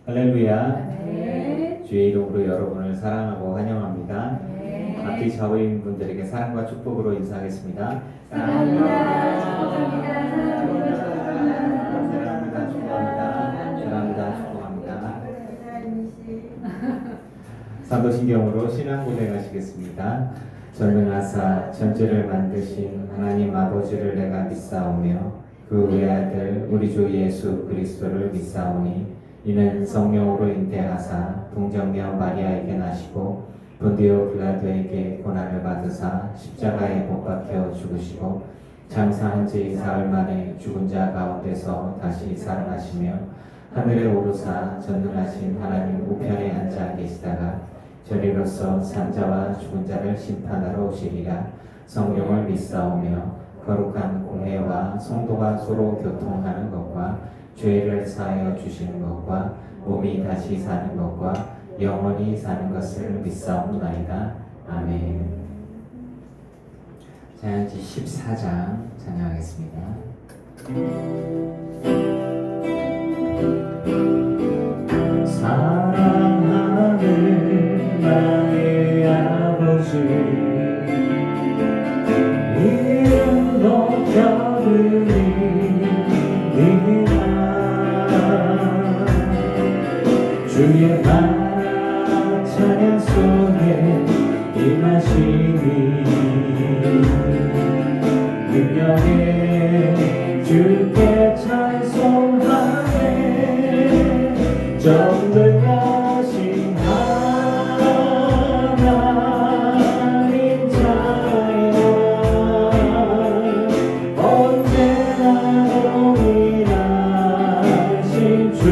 할렐루야. 네. 주의 이름으로 여러분을 사랑하고 환영합니다. 네. 앞뒤 좌우인 분들에게 사랑과 축복으로 인사하겠습니다. 사랑합니다. 축복합니다. 사랑합니다. 축복합니다. 사랑합니다. 축복합니다. 사도신경으로 신앙 고백하시겠습니다. 전능하사 천지를 만드신 하나님 아버지를 내가 믿사오며 그 외아들 우리 주 예수 그리스도를 믿사오니 이는 성령으로 잉태하사 동정녀 마리아에게 나시고 본디오 빌라도에게 고난을 받으사 십자가에 못 박혀 죽으시고 장사한 지 사흘 만에 죽은 자 가운데서 다시 살아나시며 하늘에 오르사 전능하신 하나님 우편에 앉아 계시다가 저리로서 산자와 죽은 자를 심판하러 오시리라. 성령을 믿사오며 거룩한 공회와 성도가 서로 교통하는 것과 죄를 사하여 주시는 것과 몸이 다시 사는 것과 영원히 사는 것을 믿사옵나이다. 아멘. 찬양지 14장 찬양하겠습니다. 사랑하는 나의 아버지 이름 높여드립니다. 주의 나라 찬양 속에 임하시니 능력에 주께 찬송하네. 전능하신 하나님 자여 언제나 동일하신 주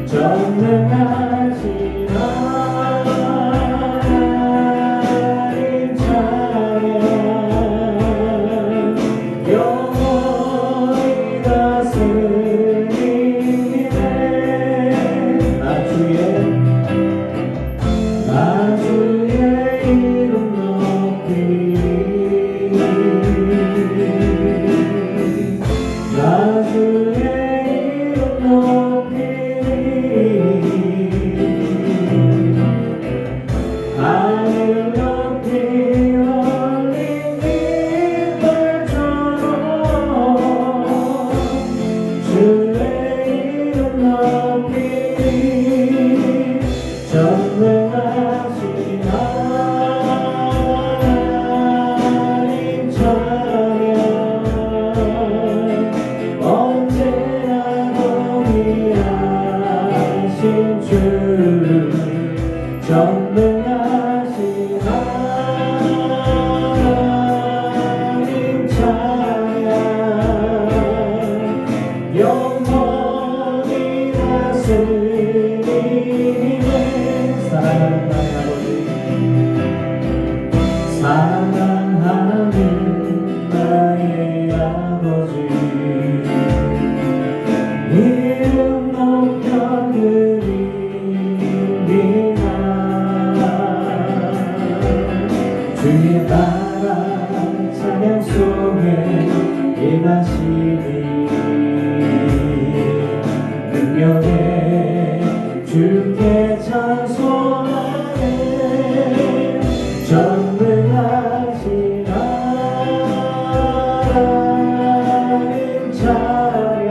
전능하신 하나님 자여 영원히 다스리네. 나 주의 이름 높이리. 나 주의 이름 높이리. 하늘 높이 올린 빛발처럼 주의 이름 높이리. 전능하신 하나님 자여 언제나 동일하신 주 전능하신 하나님 자여 영원히 다스리네. 사랑하는 나의 아버지 사랑하는 나의 아버지 이름 높여드립니다. 주의 나라 찬양 속에 임하시니 능력에 주께 찬송하네. 전능하신 하나님 자여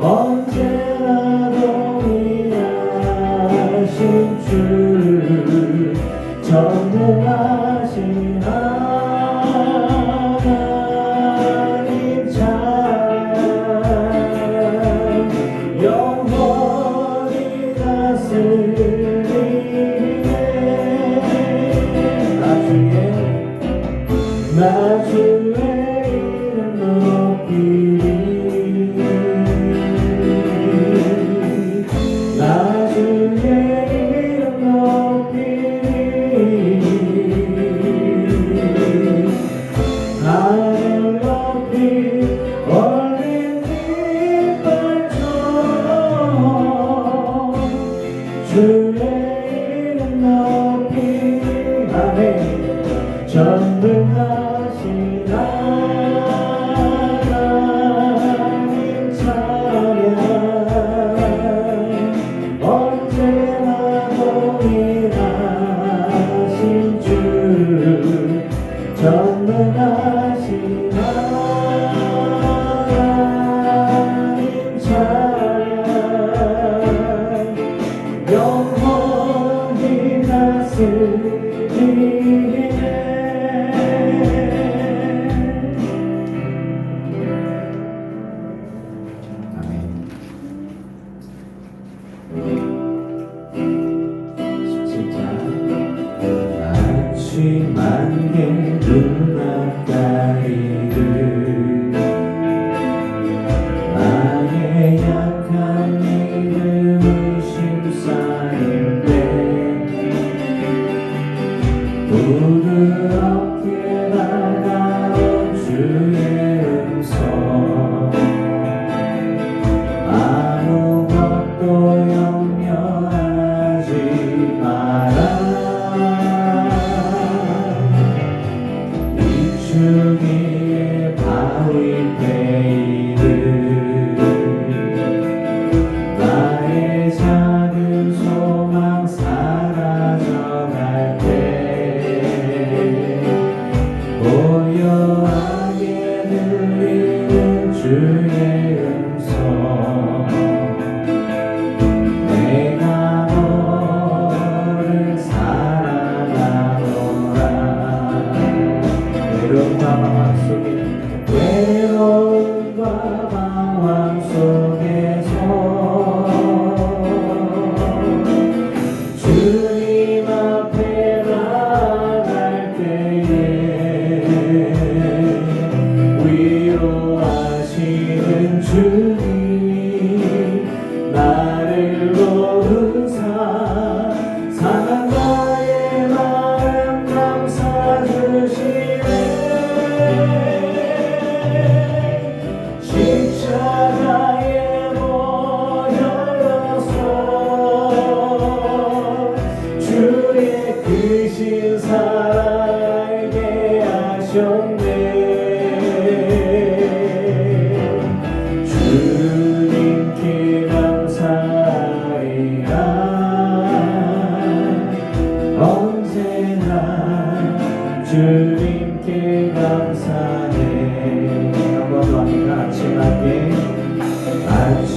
언제나 동일하신 주 전능하신 하나님 자여 영원히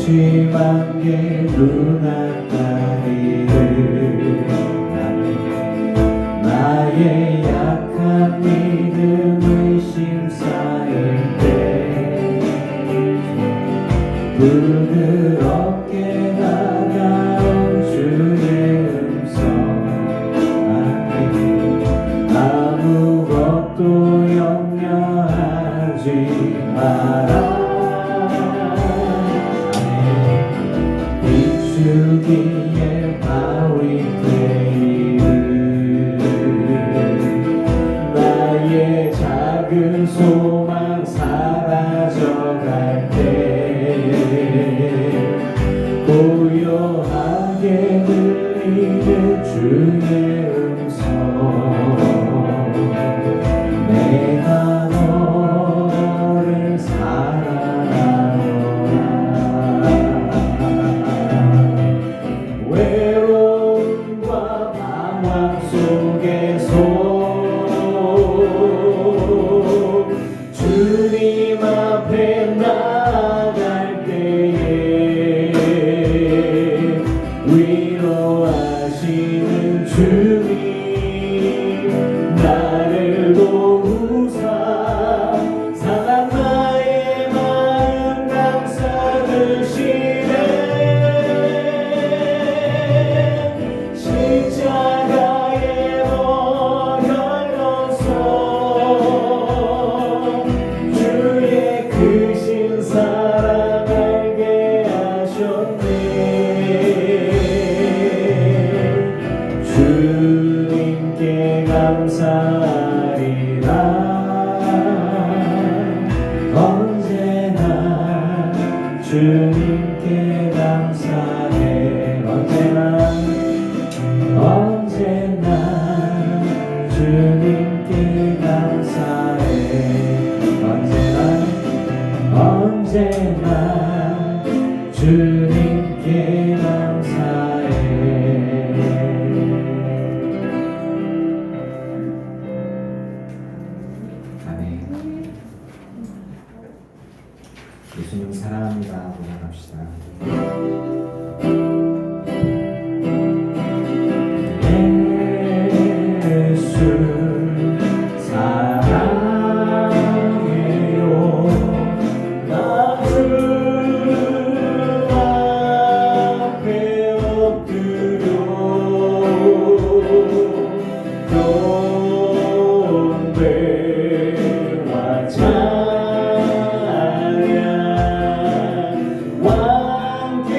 심하게 눈앞다리를 나의 약한 믿음의 심사일 때 부드럽게 다가온 주의 음성 아무것도 염려하지 마라 비추기에 바위 되이를 나의 작은 소망 사라져갈 때 고요하게 들리는 주의 음성 내가 너를 사랑하노라 외로움과 방황 속에서 주님 앞에 나아갈 때에 위로하시는 주님 나를 도우사 상한 나의 마음 감싸주시네 십자가에 못 열어서 주의 크신 사랑 알게 하셨네 주님께 감사하리라 언제나 주님께 감사해 언제나 주님께 감사해 언제나 주님께 감사해 아멘. 예수님 사랑합니다. 고백합시다. 예수 사랑해요 나 주 앞에 엎드려 경배와 찬양 함께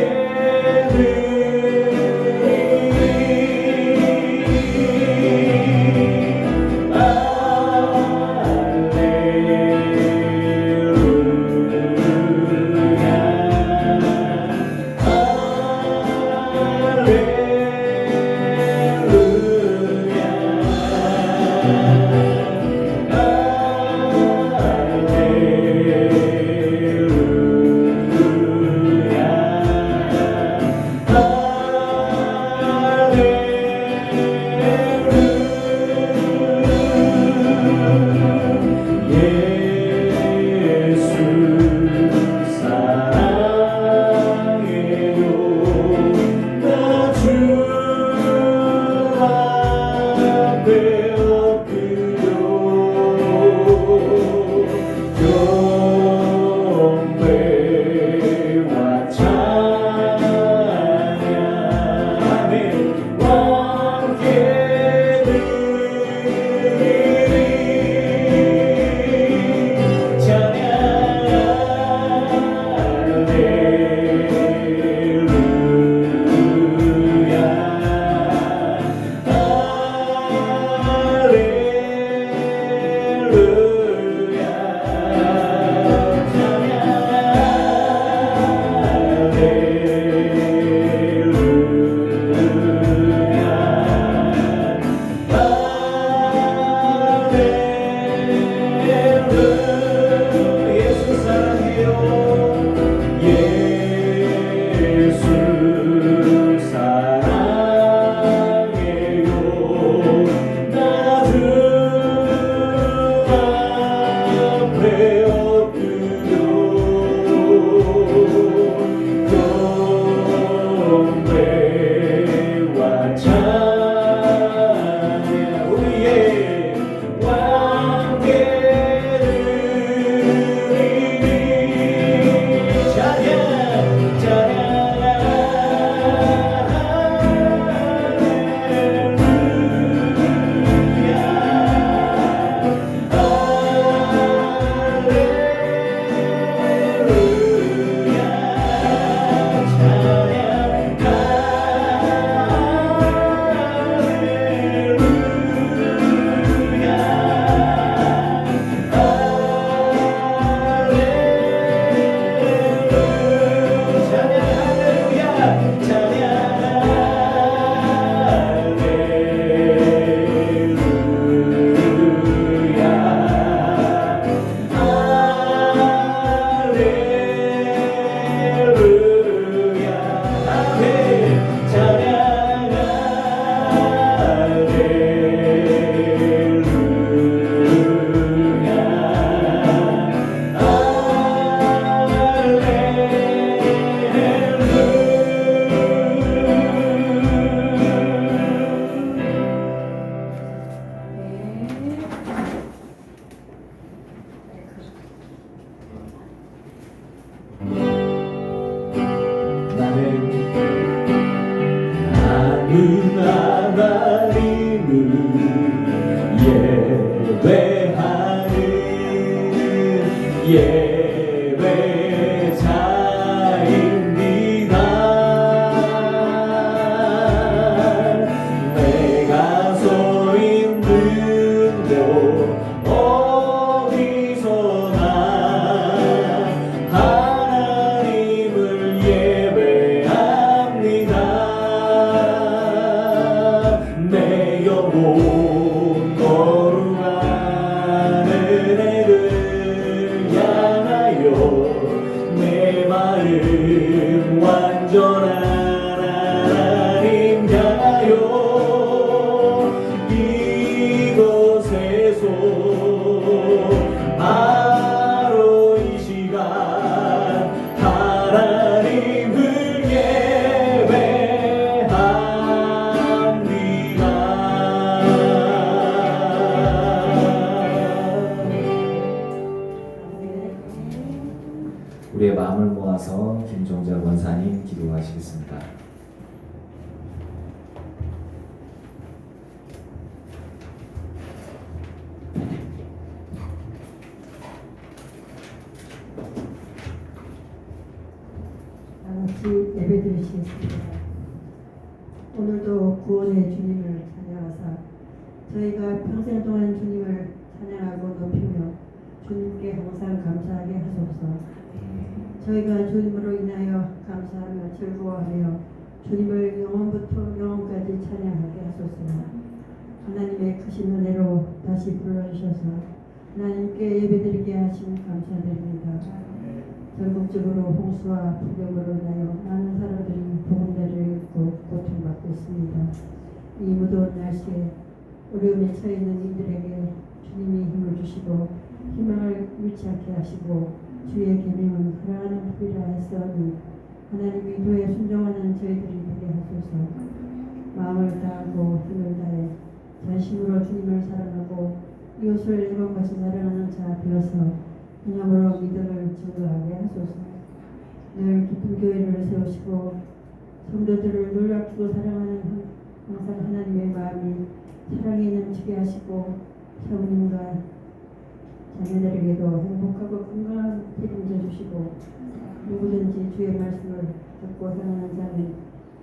온전한 하나님 향하여 이곳에서 바로 이 시간 하나님을 우리의 마음을 모아서 김종자 권사님 기도하시겠습니다. 같이 예배드리시겠습니다. 오늘도 구원의 주님을 찬양하사 저희가 평생 동안 주님을 찬양하고 높이며 주님께 항상 감사하게 하소서. 저희가 주님으로 인하여 감사하며 즐거워하며 주님을 영원부터 영원까지 찬양하게 하소서. 하나님의 크신 은혜로 다시 불러주셔서 하나님께 예배드리게 하심 감사드립니다. 전국적으로 홍수와 폭염으로 인하여 많은 사람들이 복음대를 잃고 고통받고 있습니다. 이 무더운 날씨에 어려움에 처해 있는 이들에게 주님이 힘을 주시고 희망을 잃지 않게 하시고 주의 계명은 사랑하는 법이라 했사오니 하나님의 도에 순종하는 저희들이 되게 하소서. 마음을 다하고 힘을 다해 전심으로 주님을 사랑하고 이웃을 이것같이 사랑하는 자 되어서 그냥으로 믿음을 증거하게 하소서. 늘 깊은 교회를 세우시고 성도들을 놀랍고 사랑하는 항상 하나님의 마음이 사랑이 넘치게 하시고 성님과 자녀들에게도 행복하고 건강한 책임져 주시고 누구든지 주의 말씀을 듣고 사랑하는 자는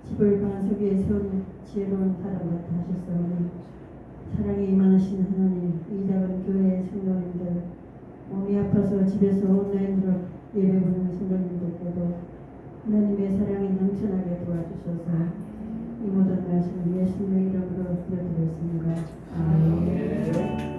집을 반석 위에 세운 지혜로운 사람 같아 하셨사오니 사랑에 임하신 하나님, 이 작은 교회의 성도님들 몸이 아파서 집에서 온라인으로 예배 보는 성도님들께도 하나님의 사랑이 넘쳐나게 도와주셔서 이 모든 말씀 예수님의 이름으로 드려드렸습니다. 아멘.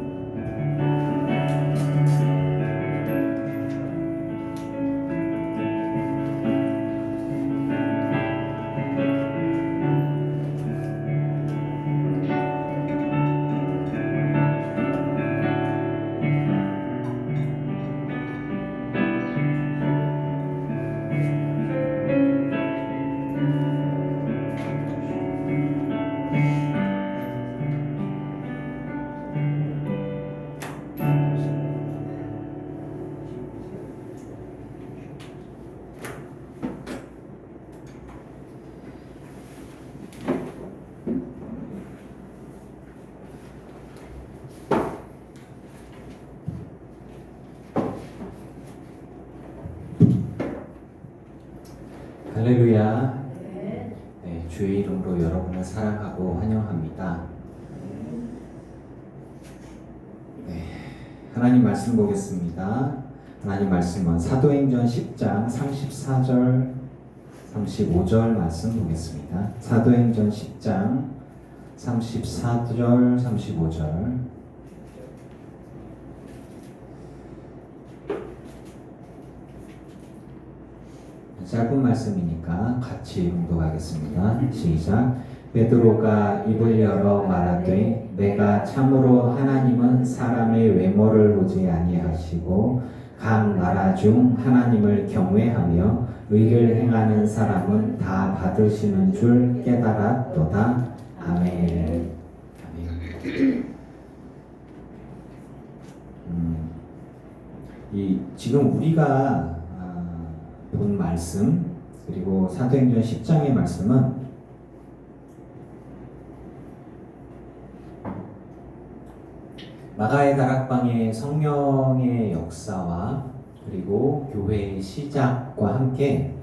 할렐루야. 네, 주의 이름으로 여러분을 사랑하고 환영합니다. 네, 하나님 말씀 보겠습니다. 하나님 말씀은 사도행전 10장 34절 35절 말씀 보겠습니다. 사도행전 10장 34절 35절 짧은 말씀이니까 같이 봉독하겠습니다. 시작. 베드로가 입을 열어 말하되 내가 참으로 하나님은 사람의 외모를 보지 아니하시고 각 나라 중 하나님을 경외하며 의를 행하는 사람은 다 받으시는 줄 깨달았도다. 아멘. 지금 우리가 본 말씀 그리고 사도행전 10장의 말씀은 마가의 다락방의 성령의 역사와 그리고 교회의 시작과 함께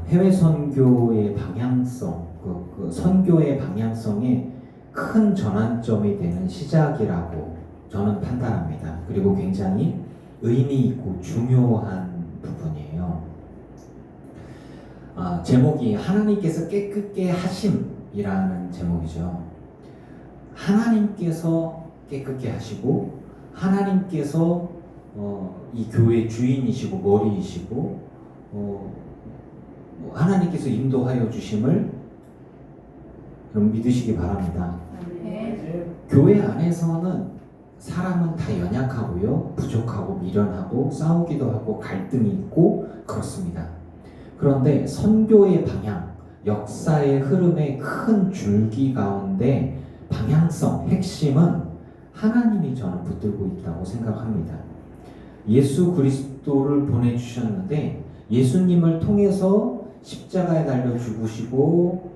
해외 선교의 방향성, 그 선교의 방향성에 큰 전환점이 되는 시작이라고 저는 판단합니다. 그리고 굉장히 의미 있고 중요한 부분이에요. 제목이 하나님께서 깨끗게 하심이라는 제목이죠. 하나님께서 깨끗게 하시고 하나님께서 이 교회의 주인이시고 머리이시고 하나님께서 인도하여 주심을 여러분 믿으시기 바랍니다. 교회 안에서는 사람은 다 연약하고요, 부족하고 미련하고 싸우기도 하고 갈등이 있고 그렇습니다. 그런데 선교의 방향, 역사의 흐름의 큰 줄기 가운데 방향성, 핵심은 하나님이 저는 붙들고 있다고 생각합니다. 예수 그리스도를 보내주셨는데 예수님을 통해서 십자가에 달려 죽으시고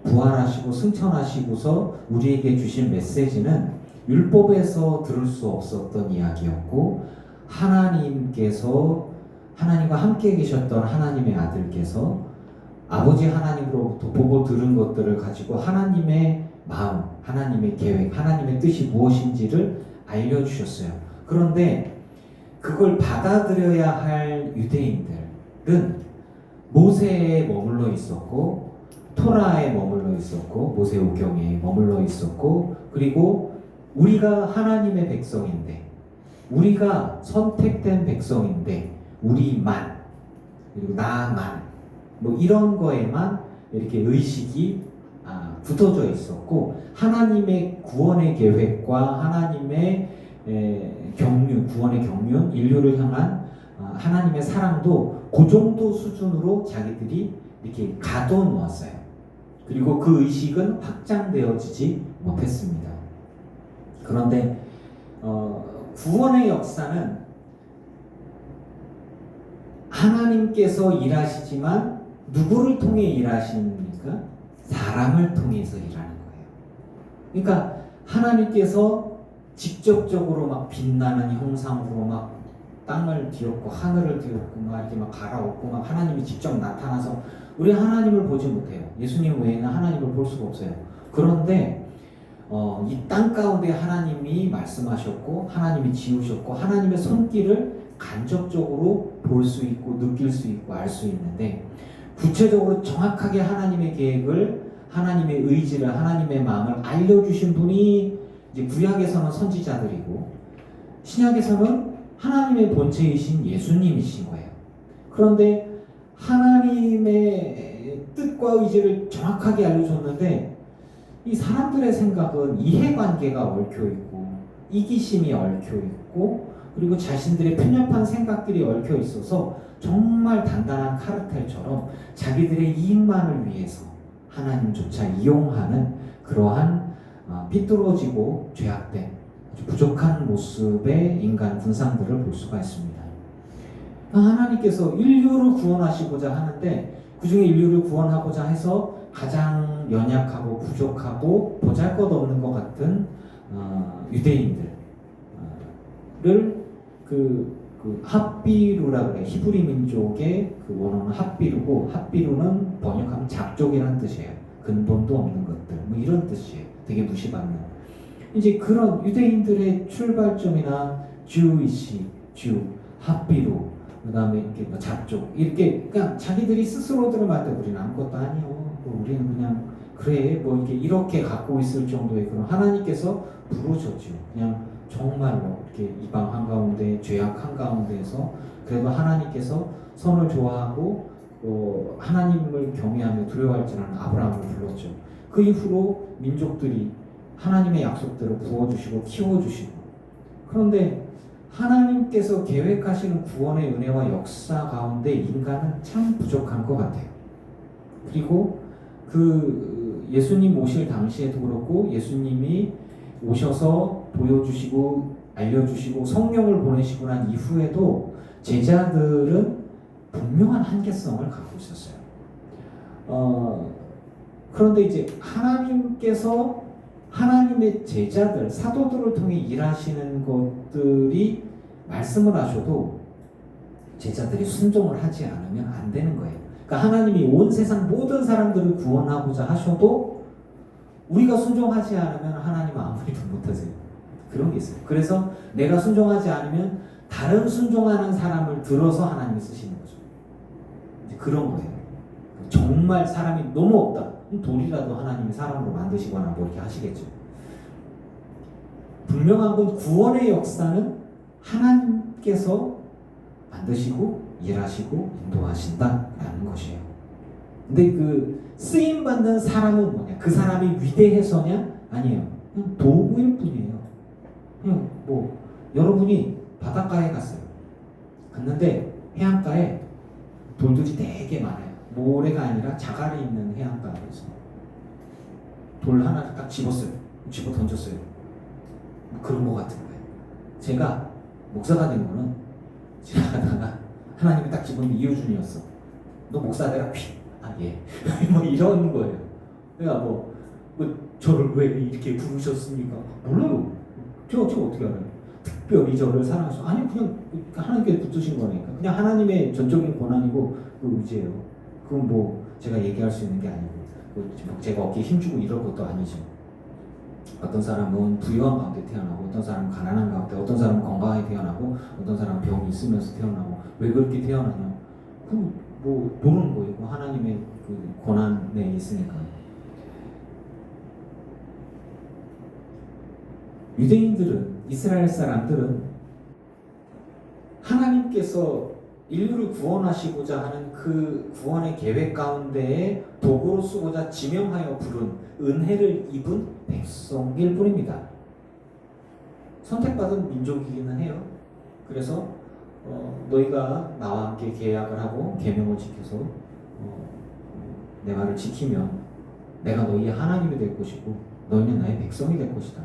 부활하시고 승천하시고서 우리에게 주신 메시지는 율법에서 들을 수 없었던 이야기였고, 하나님과 함께 계셨던 하나님의 아들께서 아버지 하나님으로부터 보고 들은 것들을 가지고 하나님의 마음, 하나님의 계획, 하나님의 뜻이 무엇인지를 알려주셨어요. 그런데 그걸 받아들여야 할 유대인들은 모세에 머물러 있었고, 토라에 머물러 있었고, 모세오경에 머물러 있었고, 그리고 우리가 하나님의 백성인데, 우리가 선택된 백성인데, 우리만, 그리고 나만, 뭐 이런 거에만 이렇게 의식이 굳어져 있었고, 하나님의 구원의 계획과 하나님의 구원의 경륜, 인류를 향한 하나님의 사랑도 그 정도 수준으로 자기들이 이렇게 가둬놓았어요. 그리고 그 의식은 확장되어지지 못했습니다. 그런데 구원의 역사는 하나님께서 일하시지만 누구를 통해 일하십니까? 사람을 통해서 일하는 거예요. 그러니까 하나님께서 직접적으로 막 빛나는 형상으로 막 땅을 뒤엎고 하늘을 뒤엎고 막 이렇게 막 갈아엎고 막 하나님이 직접 나타나서, 우리 하나님을 보지 못해요. 예수님 외에는 하나님을 볼 수가 없어요. 그런데 이 땅 가운데 하나님이 말씀하셨고, 하나님이 지으셨고, 하나님의 손길을 간접적으로 볼 수 있고 느낄 수 있고 알 수 있는데, 구체적으로 정확하게 하나님의 계획을, 하나님의 의지를, 하나님의 마음을 알려주신 분이 이제 구약에서는 선지자들이고, 신약에서는 하나님의 본체이신 예수님이신 거예요. 그런데 하나님의 뜻과 의지를 정확하게 알려줬는데, 이 사람들의 생각은 이해관계가 얽혀있고 이기심이 얽혀있고, 그리고 자신들의 편협한 생각들이 얽혀 있어서 정말 단단한 카르텔처럼 자기들의 이익만을 위해서 하나님조차 이용하는 그러한 삐뚤어지고 죄악된 아주 부족한 모습의 인간 군상들을 볼 수가 있습니다. 하나님께서 인류를 구원하시고자 하는데, 그 중에 인류를 구원하고자 해서 가장 연약하고 부족하고 보잘것없는 것 같은 유대인들을 그 핫비루라 그래. 히브리 민족의 그 원어는 핫비루고, 핫비루는 번역하면 잡족이라는 뜻이에요. 근본도 없는 것들, 뭐 이런 뜻이에요. 되게 무시받는. 이제 그런 유대인들의 출발점이나 주이시, 핫비루, 그 다음에 이렇게 뭐 잡족, 이렇게 그냥 자기들이 스스로들을 말때 우리는 아무것도 아니요. 우리는 그냥 그래 뭐 이렇게 갖고 있을 정도의 그런, 하나님께서 부르셨죠. 그냥 정말로 이렇게 이방 한가운데, 죄악 한가운데에서 그래도 하나님께서 선을 좋아하고 하나님을 경외하며 두려워할 줄 아는 아브라함을 불렀죠. 그 이후로 민족들이 하나님의 약속대로 부어주시고 키워주시고, 그런데 하나님께서 계획하시는 구원의 은혜와 역사 가운데 인간은 참 부족한 것 같아요. 그리고 그 예수님 오실 당시에도 그렇고, 예수님이 오셔서 보여주시고 알려주시고 성령을 보내시고 난 이후에도 제자들은 분명한 한계성을 갖고 있었어요. 그런데 이제 하나님께서 하나님의 제자들, 사도들을 통해 일하시는 것들이 말씀을 하셔도 제자들이 순종을 하지 않으면 안 되는 거예요. 그러니까 하나님이 온 세상 모든 사람들을 구원하고자 하셔도 우리가 순종하지 않으면 하나님은 아무 일도 못하세요. 그런 게 있어요. 그래서 내가 순종하지 않으면 다른 순종하는 사람을 들어서 하나님이 쓰시는 거죠. 이제 그런 거예요. 정말 사람이 너무 없다. 돌이라도 하나님이 사람으로 만드시거나 뭐 이렇게 하시겠죠. 분명한 건 구원의 역사는 하나님께서 만드시고 일하시고 인도하신다라는 것이에요. 근데 그 쓰임 받는 사람은 뭐냐? 그 사람이 위대해서냐? 아니에요. 그냥 도구일 뿐이에요. 그냥 뭐 여러분이 바닷가에 갔어요. 갔는데 해안가에 돌들이 되게 많아요. 모래가 아니라 자갈이 있는 해안가에서 돌 하나를 딱 집었어요. 집어 던졌어요. 뭐 그런 거 같은 거예요. 제가 목사가 된 거는 지나가다가 하나님이 딱 집었는데 이효준이었어. 너 목사 내가 예. 뭐 이런 거예요. 내가 저를 왜 이렇게 부르셨습니까? 몰라요. 저 어떻게 알아요? 특별히 저를 사랑하셔. 아니 그냥 하나님께 붙으신 거니까. 그냥 하나님의 전적인 권한이고 그 의지예요. 그건 뭐 제가 얘기할 수 있는 게 아니고 제가 어깨에 힘주고 이럴 것도 아니죠. 어떤 사람은 부유한 가운데 태어나고 어떤 사람은 가난한 가운데 어떤 사람은 건강하게 태어나고 어떤 사람은 병이 있으면서 태어나고 왜 그렇게 태어나냐? 뭐 모르는 거예요. 하나님의 그 권한에 있으니까. 유대인들은 이스라엘 사람들은 하나님께서 인류를 구원하시고자 하는 그 구원의 계획 가운데에 도구로 쓰고자 지명하여 부른 은혜를 입은 백성일 뿐입니다. 선택받은 민족이기는 해요. 그래서 너희가 나와 함께 계약을 하고 계명을 지켜서 내 말을 지키면 내가 너희의 하나님이 될 것이고 너희는 나의 백성이 될 것이다.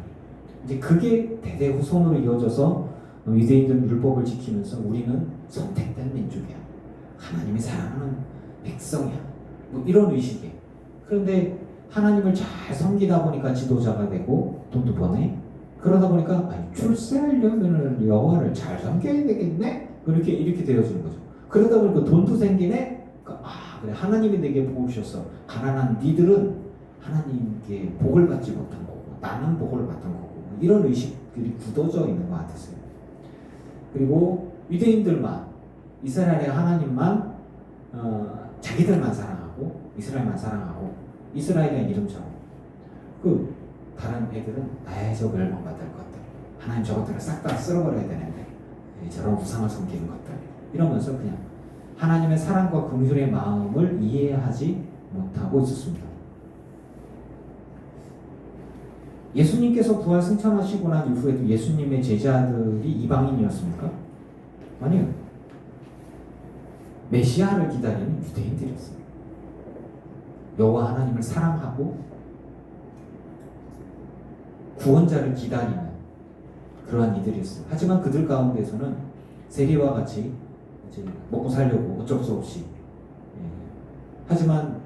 이제 그게 대대후손으로 이어져서 유대인들은 율법을 지키면서 우리는 선택된 민족이야. 하나님이 사랑하는 백성이야. 뭐 이런 의식이에요. 그런데 하나님을 잘 섬기다 보니까 지도자가 되고 돈도 버네. 그러다 보니까 출세하려면 여호와를 잘 섬겨야 되겠네. 이렇게 되어지는 거죠. 그러다 보니까 돈도 생기네. 그래 하나님이 내게 복을 주셨어. 가난한 니들은 하나님께 복을 받지 못한 거고 나는 복을 받은 거고 이런 의식들이 굳어져 있는 것 같았어요. 그리고 유대인들만 이스라엘의 하나님만 자기들만 사랑하고 이스라엘만 사랑하고 이스라엘의 이름처럼 그 다른 애들은 나에서 멸망받을 것들 하나님 저것들을 싹 다 쓸어버려야 되는데 저런 우상을 섬기는 것들 이러면서 그냥 하나님의 사랑과 긍휼의 마음을 이해하지 못하고 있었습니다. 예수님께서 부활 승천하시고 난 이후에도 예수님의 제자들이 이방인이었습니까? 아니요. 메시아를 기다리는 유대인들이었습니다. 여호와 하나님을 사랑하고 구원자를 기다리는 그러한 이들이었어요. 하지만 그들 가운데서는 세리와 같이 이제 먹고 살려고 어쩔 수 없이 하지만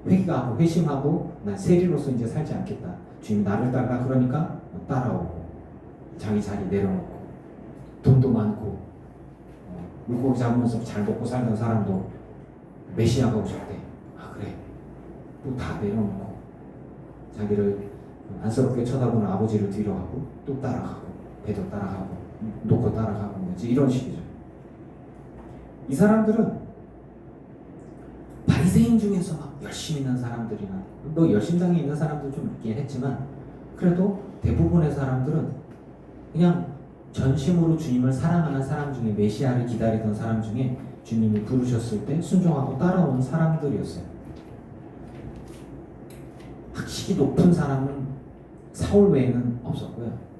회개하고 회심하고 난 세리로서 이제 살지 않겠다. 주님 나를 따라 그러니까 따라오고 자기 자리 내려놓고 돈도 많고 물고기 잡으면서 잘 먹고 살던 사람도 메시아가 오셨대. 그래 또 다 내려놓고 자기를 안쓰럽게 쳐다보는 아버지를 뒤로하고 또 따라가고 배도 따라가고 놓고 따라가고 이제 이런 식이죠. 이 사람들은 바리새인 중에서 막 열심히 있는 사람들이나 열심당에 있는 사람도 좀 있긴 했지만 그래도 대부분의 사람들은 그냥 전심으로 주님을 사랑하는 사람 중에 메시아를 기다리던 사람 중에 주님이 부르셨을 때 순종하고 따라오는 사람들이었어요. 학식이 높은 사람은 사울 외에는 없었고요.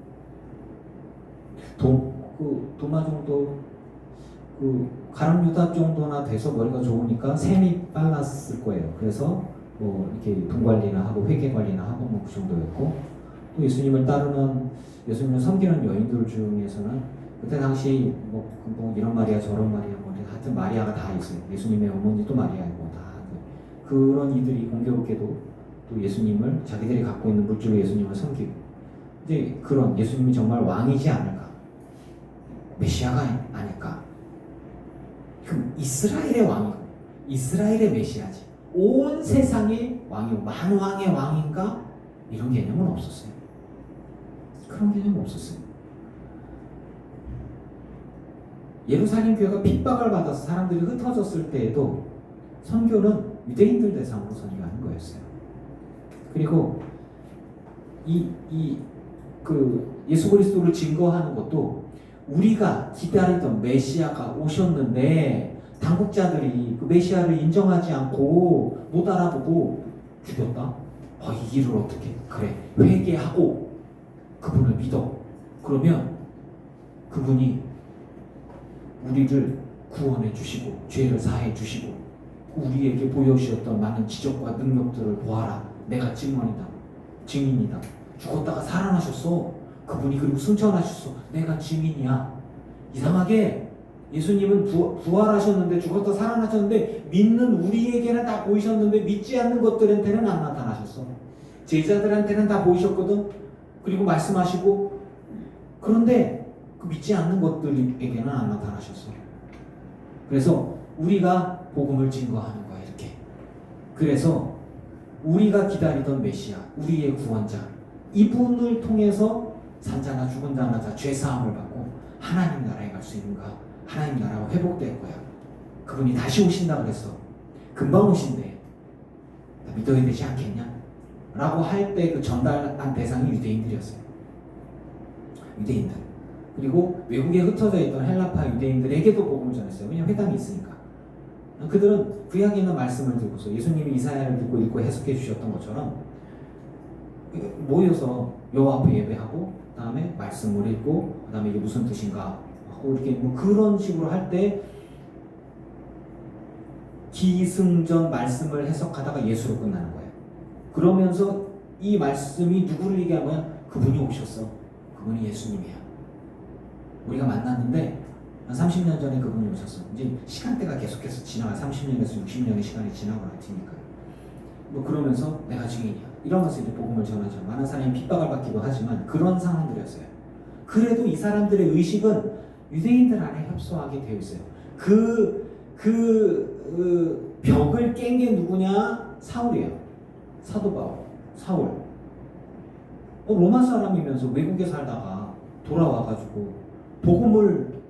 도마 정도 가룟 유다 정도나 돼서 머리가 좋으니까 셈이 빨랐을 거예요. 그래서 이렇게 돈 관리나 하고 회계 관리나 하고 그 정도였고 또 예수님을 따르는 예수님을 섬기는 여인들 중에서는 그때 당시 이런 마리아 저런 마리아 하여튼 마리아가 다 있어요. 예수님의 어머니도 마리아이고 다 그런 이들이 공교롭게도 또 예수님을 자기들이 갖고 있는 물질로 예수님을 섬기고 이제 그런 예수님이 정말 왕이지 않을까 메시아가 아닐까. 그럼 이스라엘의 왕이고 이스라엘의 메시아지 온 세상의 왕이고 만왕의 왕인가 이런 개념은 없었어요. 그런 개념은 없었어요. 예루살렘 교회가 핍박을 받아서 사람들이 흩어졌을 때에도 선교는 유대인들 대상으로 선교하는 거였어요. 그리고 예수 그리스도를 증거하는 것도 우리가 기다리던 메시아가 오셨는데 당국자들이 그 메시아를 인정하지 않고 못 알아보고 죽였다. 이 길을 어떻게? 그래, 회개하고 그분을 믿어. 그러면 그분이 우리를 구원해 주시고 죄를 사해 주시고 우리에게 보여주셨던 많은 기적과 능력들을 보아라. 내가 증인이다. 죽었다가 살아나셨어. 그분이 그리고 승천하셨어. 내가 증인이야. 이상하게 예수님은 부활하셨는데 죽었다 살아나셨는데 믿는 우리에게는 다 보이셨는데 믿지 않는 것들한테는 안 나타나셨어. 제자들한테는 다 보이셨거든. 그리고 말씀하시고 그런데 그 믿지 않는 것들에게는 안 나타나셨어. 그래서 우리가 복음을 증거하는 거야 이렇게. 그래서 우리가 기다리던 메시아, 우리의 구원자, 이분을 통해서 산자나 죽은 자나 다 죄사함을 받고 하나님 나라에 갈 수 있는가? 하나님 나라가 회복될 거야. 그분이 다시 오신다 그랬어. 금방 오신대. 믿어야 되지 않겠냐? 라고 할 때 그 전달한 대상이 유대인들이었어요. 유대인들. 그리고 외국에 흩어져 있던 헬라파 유대인들에게도 복음을 전했어요. 왜냐하면 회당이 있으니까. 그들은 구약에 있는 말씀을 듣고서 예수님이 이사야를 듣고 읽고 해석해 주셨던 것처럼 모여서 여호와 앞에 예배하고 그다음에 말씀을 읽고 그다음에 이게 무슨 뜻인가 하고 이렇게 뭐 그런 식으로 할 때 기승전 말씀을 해석하다가 예수로 끝나는 거예요. 그러면서 이 말씀이 누구를 얘기하면 그분이 오셨어. 그분이 예수님이야. 우리가 만났는데 한 30년 전에 그분이 오셨어. 이제 시간대가 계속해서 지나가 30년에서 60년의 시간이 지나고 나니까 뭐 그러면서 내가 증인이야. 이러면서 이제 복음을 전하죠. 많은 사람이 핍박을 받기도 하지만 그런 상황들이었어요. 그래도 이 사람들의 의식은 유대인들 안에 협소하게 되어 있어요. 그 벽을 깬 게 누구냐? 사울이에요. 사도 바울, 사울. 로마 사람이면서 외국에 살다가 돌아와가지고 복음을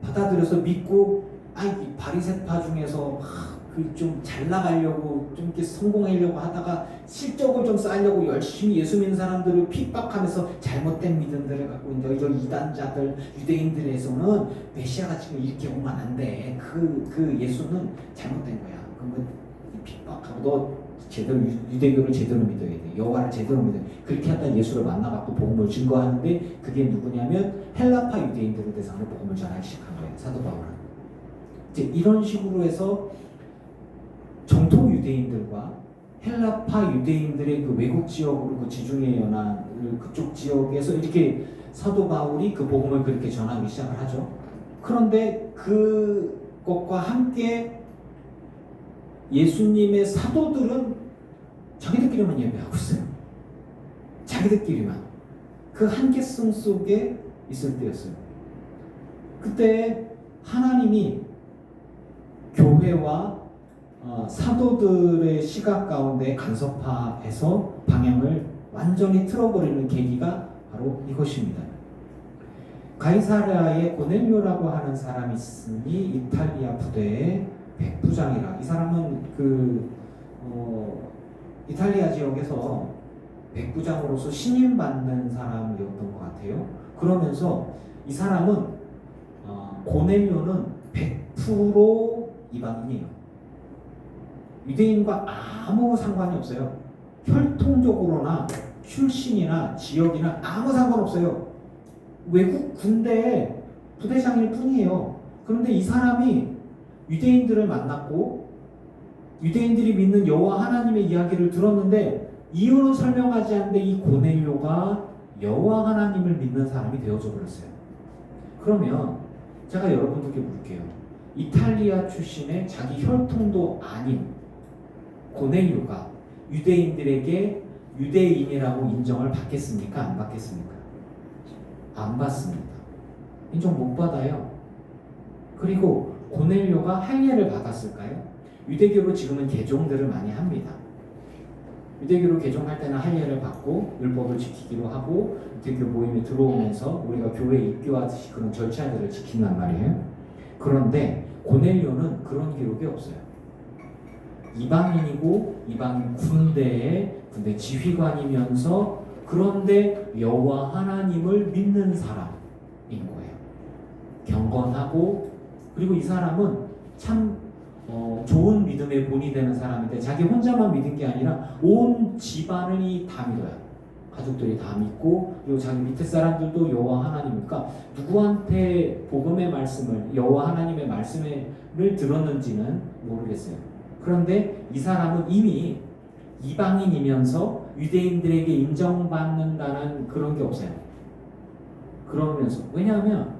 받아들여서 믿고 이 바리새파 중에서 좀 잘 나가려고 좀 이렇게 성공하려고 하다가 실적을 좀 쌓으려고 열심히 예수 믿는 사람들을 핍박하면서 잘못된 믿음들을 갖고 있는 저 이단자들 유대인들에서는 메시아가 지금 이렇게 오면 안 돼. 그 예수는 잘못된 거야. 그러면 핍박하고 너 제대로 유대교를 제대로 믿어야 돼. 여호와를 제대로 믿어야 돼. 그렇게 하다 예수를 만나갖고 복음을 증거하는데 그게 누구냐면 헬라파 유대인들을 대상으로 복음을 전하기 시작한 거예요. 사도 바울은. 이제 이런 식으로 해서 정통 유대인들과 헬라파 유대인들의 그 외국 지역으로 그 지중해 연안 그쪽 지역에서 이렇게 사도 바울이 그 복음을 그렇게 전하기 시작을 하죠. 그런데 그것과 함께 예수님의 사도들은 자기들끼리만 예배하고 있어요. 자기들끼리만. 그 한계성 속에 있을 때였어요. 그때 하나님이 교회와 사도들의 시각 가운데 간섭화해서 방향을 완전히 틀어버리는 계기가 바로 이것입니다. 가이사랴에 고넬료라고 하는 사람이 있으니 이탈리아 부대의 백부장이라. 이 사람은 이탈리아 지역에서 백부장으로서 신임받는 사람이었던 것 같아요. 그러면서 이 사람은 고넬료는 100% 이방인이에요. 유대인과 아무 상관이 없어요. 혈통적으로나 출신이나 지역이나 아무 상관없어요. 외국 군대의 부대장일 뿐이에요. 그런데 이 사람이 유대인들을 만났고 유대인들이 믿는 여호와 하나님의 이야기를 들었는데 이유는 설명하지 않는데 이 고넬료가 여호와 하나님을 믿는 사람이 되어져 버렸어요. 그러면 제가 여러분들께 물을게요. 이탈리아 출신의 자기 혈통도 아닌 고넬료가 유대인들에게 유대인이라고 인정을 받겠습니까? 안 받겠습니까? 안 받습니다. 인정 못 받아요. 그리고 고넬료가 할례를 받았을까요? 유대교로 지금은 개종들을 많이 합니다. 유대교로 개종할 때는 할례를 받고 율법을 지키기로 하고 유대교 모임에 들어오면서 우리가 교회에 입교하듯이 그런 절차들을 지킨단 말이에요. 그런데 고넬료는 그런 기록이 없어요. 이방인이고 이방인 군대 지휘관이면서 그런데 여호와 하나님을 믿는 사람인 거예요. 경건하고 그리고 이 사람은 참 좋은 믿음의 본이 되는 사람인데 자기 혼자만 믿은 게 아니라 온 집안이 다 믿어요. 가족들이 다 믿고 그리고 자기 밑에 사람들도 여호와 하나님이니까 누구한테 복음의 말씀을 여호와 하나님의 말씀을 들었는지는 모르겠어요. 그런데 이 사람은 이미 이방인이면서 유대인들에게 인정받는다는 그런 게 없어요. 그러면서 왜냐하면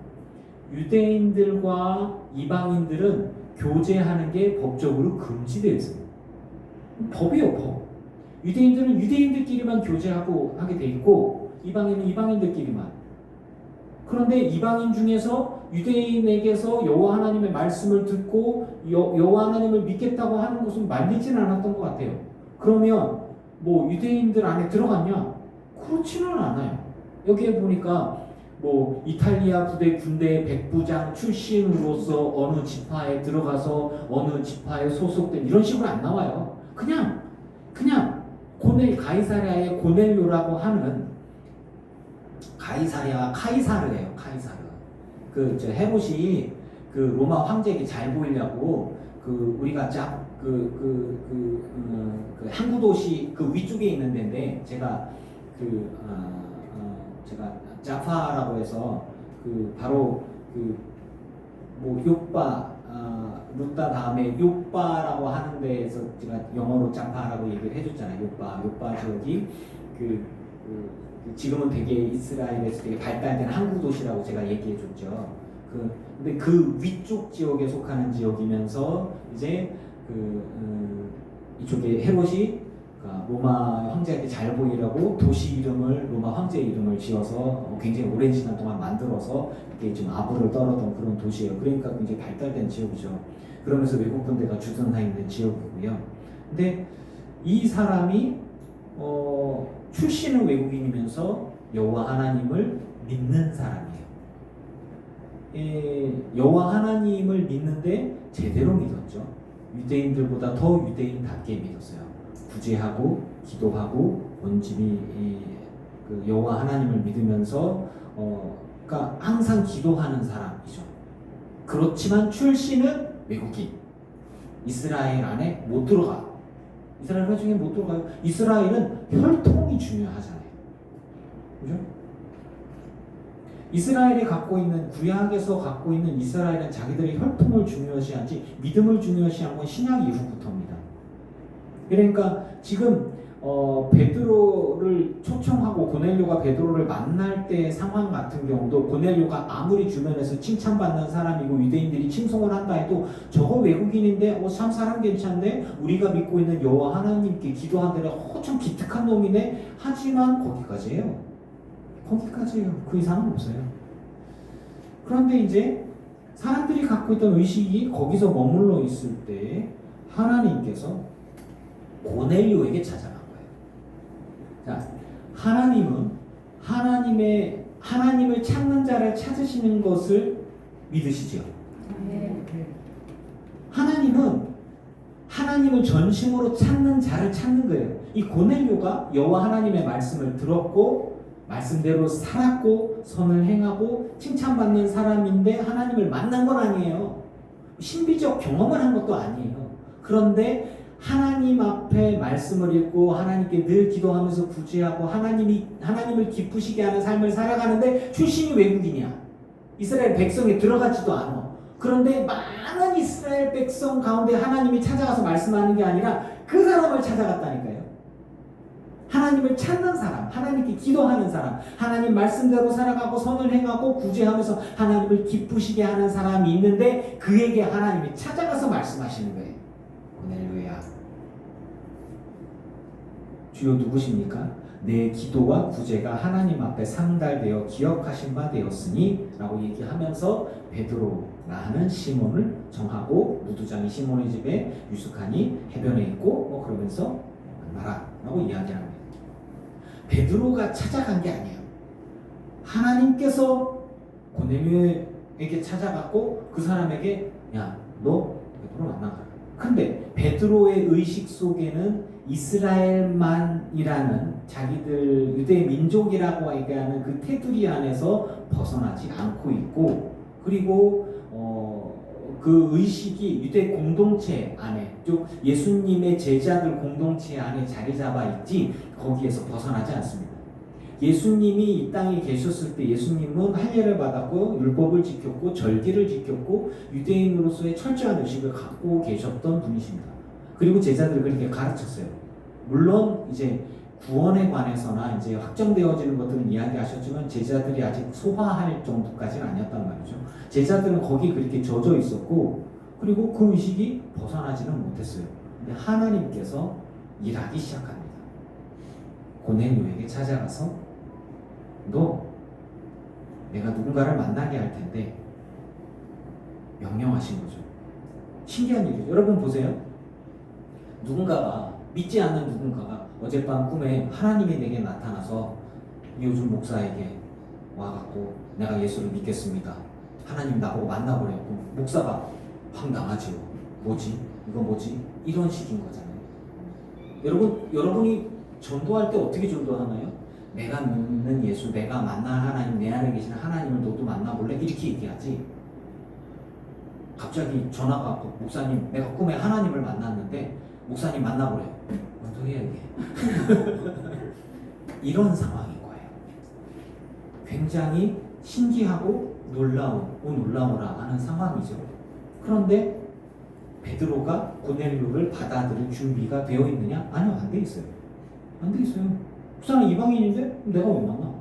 유대인들과 이방인들은 교제하는 게 법적으로 금지되어 있어요. 법이요, 법. 유대인들은 유대인들끼리만 교제하고 하게 돼 있고 이방인은 이방인들끼리만. 그런데 이방인 중에서 유대인에게서 여호와 하나님의 말씀을 듣고 여호와 하나님을 믿겠다고 하는 것은 말리지는 않았던 것 같아요. 그러면 뭐 유대인들 안에 들어갔냐? 그렇지는 않아요. 여기에 보니까 뭐 이탈리아 부대 군대 백부장 출신으로서 어느 지파에 들어가서 어느 지파에 소속된 이런 식으로 안 나와요. 그냥 가이사랴의 고넬료라고 하는 카이사르예요. 카이사르. 그 헤롯이 그 로마 황제에게 잘 보이려고 그 우리가 항구 도시 그 위쪽에 있는 데인데 제가 자파라고 해서 그 바로 뭐 요빠 루타 다음에 요빠라고 하는 데에서 제가 영어로 자파라고 얘기를 해줬잖아요. 요빠 지역이 지금은 되게 이스라엘에서 되게 발달된 항구 도시라고 제가 얘기해줬죠. 근데 그 위쪽 지역에 속하는 지역이면서 이제 이쪽에 헤롯이 로마 황제에게 잘 보이려고 도시 이름을 로마 황제 이름을 지어서 굉장히 오랜 시간 동안 만들어서 이게 좀 아부를 떨었던 그런 도시예요. 그러니까 굉장히 발달된 지역이죠. 그러면서 외국 군대가 주둔하 있는 지역이고요. 근데 이 사람이 출신은 외국인이면서 여호와 하나님을 믿는 사람이에요. 여호와 하나님을 믿는데 제대로 믿었죠. 유대인들보다 더 유대인답게 믿었어요. 구제하고 기도하고 온전히 그 여호와 하나님을 믿으면서 그러니까 항상 기도하는 사람이죠. 그렇지만 출신은 외국인. 이스라엘 안에 못 들어가. 이스라엘 나중에 못 들어가요. 이스라엘은 혈통이 중요하잖아요. 그죠? 이스라엘이 갖고 있는 구약에서 갖고 있는 이스라엘은 자기들의 혈통을 중요시하지 믿음을 중요시한 건 신약 이후부터입니다. 그러니까 지금 베드로를 초청하고 고넬료가 베드로를 만날 때의 상황 같은 경우도 고넬료가 아무리 주변에서 칭찬받는 사람이고 유대인들이 칭송을 한다 해도 저거 외국인인데 참 사람 괜찮네 우리가 믿고 있는 여호와 하나님께 기도하더니 참 기특한 놈이네 하지만 거기까지예요. 그 이상은 없어요. 그런데 이제 사람들이 갖고 있던 의식이 거기서 머물러 있을 때 하나님께서 고넬료에게 찾아간 거예요. 자, 하나님은 하나님을 찾는 자를 찾으시는 것을 믿으시죠. 하나님은 하나님을 전심으로 찾는 자를 찾는 거예요. 이 고넬료가 여호와 하나님의 말씀을 들었고 말씀대로 살았고 선을 행하고 칭찬받는 사람인데 하나님을 만난 건 아니에요. 신비적 경험을 한 것도 아니에요. 그런데 하나님 앞에 말씀을 읽고 하나님께 늘 기도하면서 구제하고 하나님을 기쁘시게 하는 삶을 살아가는데 출신이 외국인이야. 이스라엘 백성에 들어가지도 않아. 그런데 많은 이스라엘 백성 가운데 하나님이 찾아가서 말씀하는 게 아니라 그 사람을 찾아갔다니까요. 하나님을 찾는 사람, 하나님께 기도하는 사람, 하나님 말씀대로 살아가고 선을 행하고 구제하면서 하나님을 기쁘시게 하는 사람이 있는데 그에게 하나님이 찾아가서 말씀하시는 거예요. 고넬료야, 주여 누구십니까? 내 기도와 구제가 하나님 앞에 상달되어 기억하신 바 되었으니 라고 얘기하면서 베드로라 하는 시몬을 정하고 무두장이 시몬의 집에 유숙하니 해변에 있고 뭐 그러면서 만나라 라고 이야기합니다. 베드로가 찾아간 게 아니에요. 하나님께서 고넬료에게 찾아갔고 그 사람에게 야, 너 베드로 만나라. 근데 베드로의 의식 속에는 이스라엘만이라는 자기들 유대 민족이라고 얘기하는 그 테두리 안에서 벗어나지 않고 있고 그리고 그 의식이 유대 공동체 안에, 또 예수님의 제자들 공동체 안에 자리 잡아 있지 거기에서 벗어나지 않습니다. 예수님이 이 땅에 계셨을 때 예수님은 할례를 받았고 율법을 지켰고 절기를 지켰고 유대인으로서의 철저한 의식을 갖고 계셨던 분이십니다. 그리고 제자들을 그렇게 가르쳤어요. 물론 이제 구원에 관해서나 이제 확정되어지는 것들은 이야기하셨지만 제자들이 아직 소화할 정도까지는 아니었단 말이죠. 제자들은 거기 그렇게 젖어 있었고 그리고 그 의식이 벗어나지는 못했어요. 근데 하나님께서 일하기 시작합니다. 고넬료에게 찾아가서 너 내가 누군가를 만나게 할 텐데 명령하신 거죠. 신기한 일이죠. 여러분 보세요. 누군가가 믿지 않는 누군가가 어젯밤 꿈에 하나님이 내게 나타나서 요즘 목사에게 와갖고 내가 예수를 믿겠습니다. 하나님 나보고 만나보려고. 목사가 황당하지요. 뭐지? 이거 뭐지? 이런 식인 거잖아요. 여러분이 전도할 때 어떻게 전도하나요? 내가 믿는 예수, 내가 만난 하나님, 내 안에 계신 하나님을 너도 만나볼래? 이렇게 얘기하지. 갑자기 전화가 왔고 목사님 내가 꿈에 하나님을 만났는데 목사님 만나보래. 어떻게 해야 돼? 이런 상황인 거예요. 굉장히 신기하고 놀라워라 하는 상황이죠. 그런데 베드로가 고넬료를 받아들일 준비가 되어 있느냐? 아니요, 안 돼 있어요. 안 돼 있어요. 그 사람 이방인인데 내가 왜 만나?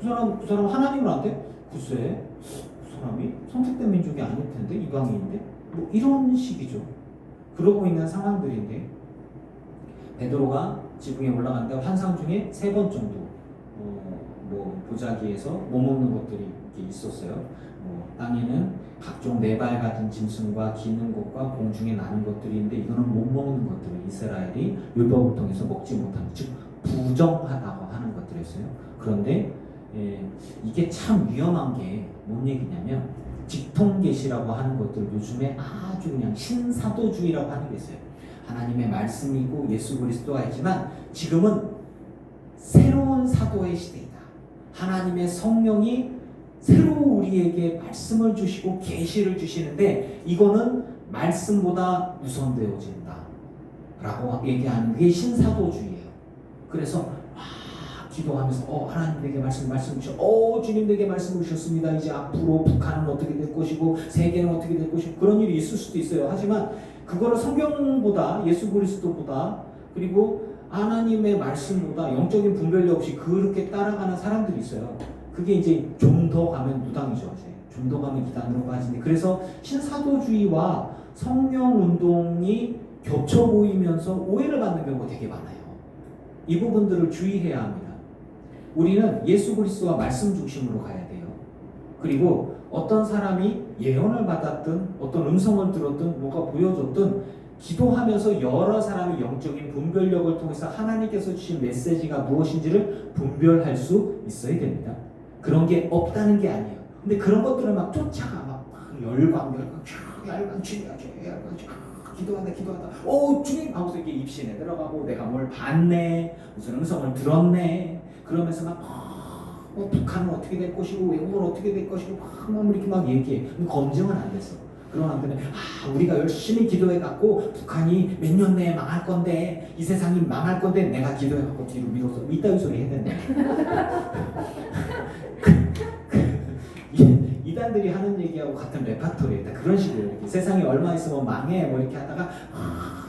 그 사람 하나님을 안 돼? 글쎄, 그 사람이 선택된 민족이 아닐 텐데 이방인인데 뭐 이런 식이죠. 그러고 있는 상황들인데 베드로가 지붕에 올라갔는데 환상 중에 3번 정도 보자기에서 못 먹는 것들이 이렇게 있었어요. 땅에는 각종 네발 가진 짐승과 기는 것과 공중에 나는 것들이 있는데 이거는 못 먹는 것들을 이스라엘이 율법을 통해서 먹지 못하는, 즉 부정하다고 하는 것들이었어요. 그런데 이게 참 위험한 게 뭔 얘기냐면 직통계시라고 하는 것들 요즘에 아주 그냥 신사도주의라고 하는 게 있어요. 하나님의 말씀이고 예수 그리스도가 있지만 지금은 새로운 사도의 시대이다. 하나님의 성령이 새로 우리에게 말씀을 주시고 계시를 주시는데 이거는 말씀보다 우선되어진다 라고 얘기하는 게 신사도주의예요. 그래서 기도하면서 하나님에게 말씀 주셔. 주님에게 말씀 주셨습니다. 이제 앞으로 북한은 어떻게 될 것이고 세계는 어떻게 될 것이고 그런 일이 있을 수도 있어요. 하지만 그거를 성경보다 예수 그리스도보다 그리고 하나님의 말씀보다 영적인 분별력 없이 그렇게 따라가는 사람들이 있어요. 그게 이제 좀 더 가면 무당이죠. 좀 더 가면 기단으로 빠지는데 그래서 신사도주의와 성령 운동이 겹쳐 보이면서 오해를 받는 경우가 되게 많아요. 이 부분들을 주의해야 합니다. 우리는 예수 그리스도와 말씀 중심으로 가야 돼요. 그리고 어떤 사람이 예언을 받았든 어떤 음성을 들었든 뭐가 보여줬든 기도하면서 여러 사람이 영적인 분별력을 통해서 하나님께서 주신 메시지가 무엇인지를 분별할 수 있어야 됩니다. 그런 게 없다는 게 아니에요. 근데 그런 것들을 막 쫓아가 막 열광 기도하다 주님 하고서 이게 입신에 들어가고 내가 뭘 봤네 무슨 음성을 들었네 그러면서 막 북한은 어떻게 될 것이고 외국은 어떻게 될 것이고 막 이렇게 막 얘기해. 검증은 안 됐어. 그런 사람들은 우리가 열심히 기도해갖고 북한이 몇 년 내에 망할 건데 이 세상이 망할 건데 내가 기도해갖고 뒤로 밀어서 이따위 소리 해야 된다. 이단들이 하는 얘기하고 같은 레파토리에다 그런 식으로 이렇게 세상이 얼마 있으면 망해 뭐 이렇게 하다가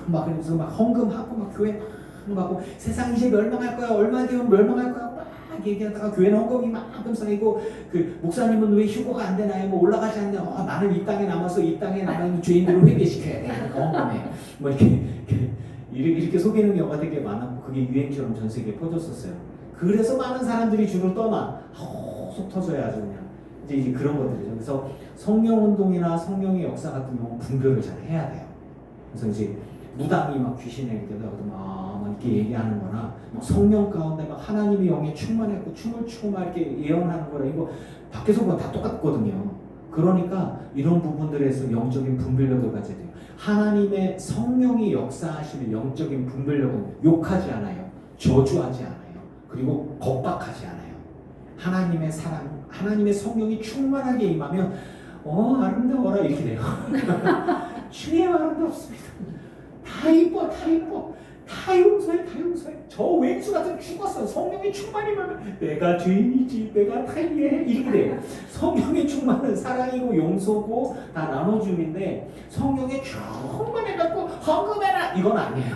막 그러면서 막 헌금하고 막 교회 막 하고 세상이 이제 멸망할 거야 얼마 뒤면 멸망할 거야 막 얘기하다가 교회는 헌금이 만큼 쌓이고 그 목사님은 왜 휴고가 안 되나요? 뭐 올라가지 않냐? 나는 이 땅에 남아서 이 땅에 남아있는 죄인들을 회개시켜야 돼. 헌금해. 뭐 이렇게 속이는 경우가 되게 많았고 그게 유행처럼 전 세계에 퍼졌었어요. 그래서 많은 사람들이 주를 떠나 속 터져야 아주 그냥 이제 그런 것들이죠. 그래서 성령 운동이나 성령의 역사 같은 경우는 분별을 잘 해야 돼요. 그래서 이제 무당이 막 귀신에게 막 이렇게 얘기하는 거나 성령 가운데 막 하나님의 영에 충만했고 춤을 추고 막 이렇게 예언하는 거라 이거 밖에서 보면 다 똑같거든요. 그러니까 이런 부분들에서 영적인 분별력을 가져야 돼요. 하나님의 성령이 역사하시는 영적인 분별력은 욕하지 않아요. 저주하지 않아요. 그리고 겁박하지 않아요. 하나님의 사랑, 하나님의 성령이 충만하게 임하면 아름다워라 이렇게 돼요. 주님 아름답습니다. 다 이뻐, 다 이뻐. 다 용서해, 다 용서해. 저 왼수 같은 죽었어. 성령의 충만이면 내가 죄인이지, 내가 다 이해해. 이렇게 돼요. 성령의 충만은 사랑이고 용서고 다 나눠줌인데 성령의 충만해갖고 헌금해라 이건 아니에요.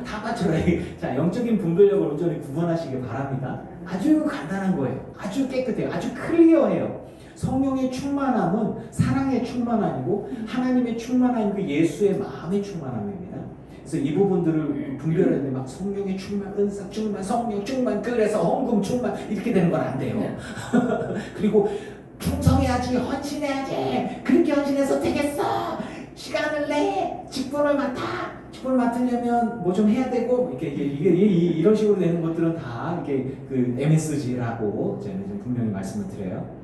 다 맞춰라. 자, 영적인 분별력을 온전히 구분하시길 바랍니다. 아주 간단한 거예요. 아주 깨끗해요. 아주 클리어해요. 성령의 충만함은 사랑의 충만함이고 하나님의 충만함이 그 예수의 마음의 충만함입니다. 그래서 이 부분들을 분별하는데 막 성령의 충만, 은사 충만, 성령 충만, 그래서 헌금 충만 이렇게 되는 건 안 돼요. 그리고 충성해야지, 헌신해야지, 그렇게 헌신해서 되겠어. 시간을 내, 직분을 맡아. 직분을 맡으려면 뭐 좀 해야 되고 이게 이런 식으로 되는 것들은 다 이렇게 그 MSG라고 저는 좀 분명히 말씀을 드려요.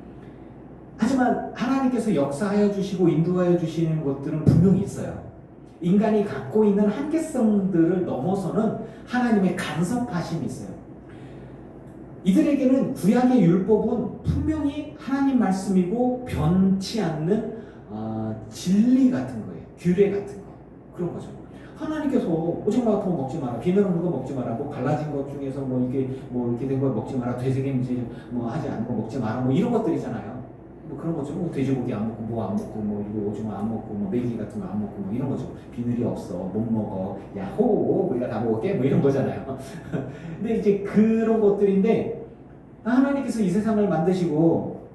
하지만 하나님께서 역사하여 주시고 인도하여 주시는 것들은 분명히 있어요. 인간이 갖고 있는 한계성들을 넘어서는 하나님의 간섭하심이 있어요. 이들에게는 구약의 율법은 분명히 하나님 말씀이고 변치 않는 진리 같은 거예요. 규례 같은 거. 그런 거죠. 하나님께서 오징어 같은 거 먹지 마라, 비늘 없는 거 먹지 마라, 뭐 갈라진 것 중에서 뭐 이렇게 된 거 먹지 마라, 되새김질 뭐 하지 않은 거 먹지 마라, 뭐 이런 것들이잖아요. 뭐 그런 거죠. 뭐 돼지고기 안 먹고 뭐 안 먹고 뭐 이거 오징어 안 먹고 뭐 메기 같은 거 안 먹고 뭐 이런 거죠. 비늘이 없어, 못 먹어, 야호 우리가 다 먹을게 뭐 이런 거잖아요. 근데 이제 그런 것들인데 하나님께서 이 세상을 만드시고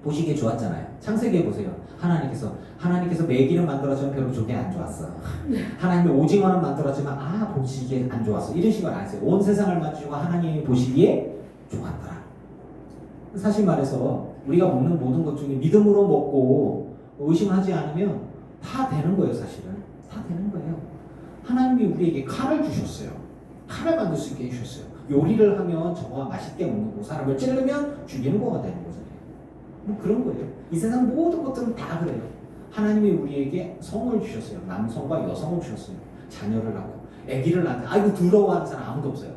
보시기에 좋았잖아요. 창세기에 보세요. 하나님께서 메기는 만들었지만 별로 좋게 안 좋았어. 하나님이 오징어는 만들었지만 보시기에 안 좋았어. 이런 식으로 안 했어요. 온 세상을 만드시고 하나님이 보시기에 좋았더라. 사실 말해서 우리가 먹는 모든 것 중에 믿음으로 먹고 의심하지 않으면 다 되는 거예요. 사실은 다 되는 거예요. 하나님이 우리에게 칼을 주셨어요. 칼을 만들 수 있게 해주셨어요. 요리를 하면 저와 맛있게 먹는 거, 사람을 찌르면 죽이는 거가 되는 거잖아요. 뭐 그런 거예요. 이 세상 모든 것들은 다 그래요. 하나님이 우리에게 성을 주셨어요. 남성과 여성을 주셨어요. 자녀를 낳고 아기를 낳는데 아이고 더러워하는 사람 아무도 없어요.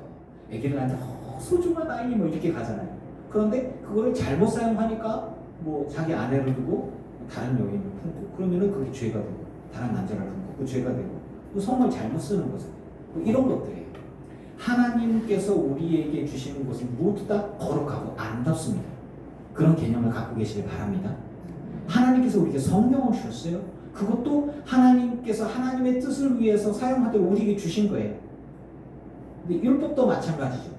아기를 낳는데 소중한 아이 뭐 이렇게 가잖아요. 그런데 그거를 잘못 사용하니까 뭐 자기 아내를 두고 다른 여인을 품고 그러면은 그게 죄가 되고 다른 남자를 품고 그 죄가 되고 그 성을 잘못 쓰는 거죠. 뭐 이런 것들이에요. 하나님께서 우리에게 주시는 것은 모두 다 거룩하고 아름답습니다. 그런 개념을 갖고 계시길 바랍니다. 하나님께서 우리에게 성령을 주셨어요. 그것도 하나님께서 하나님의 뜻을 위해서 사용하도록 우리에게 주신 거예요. 근데 율법도 마찬가지죠.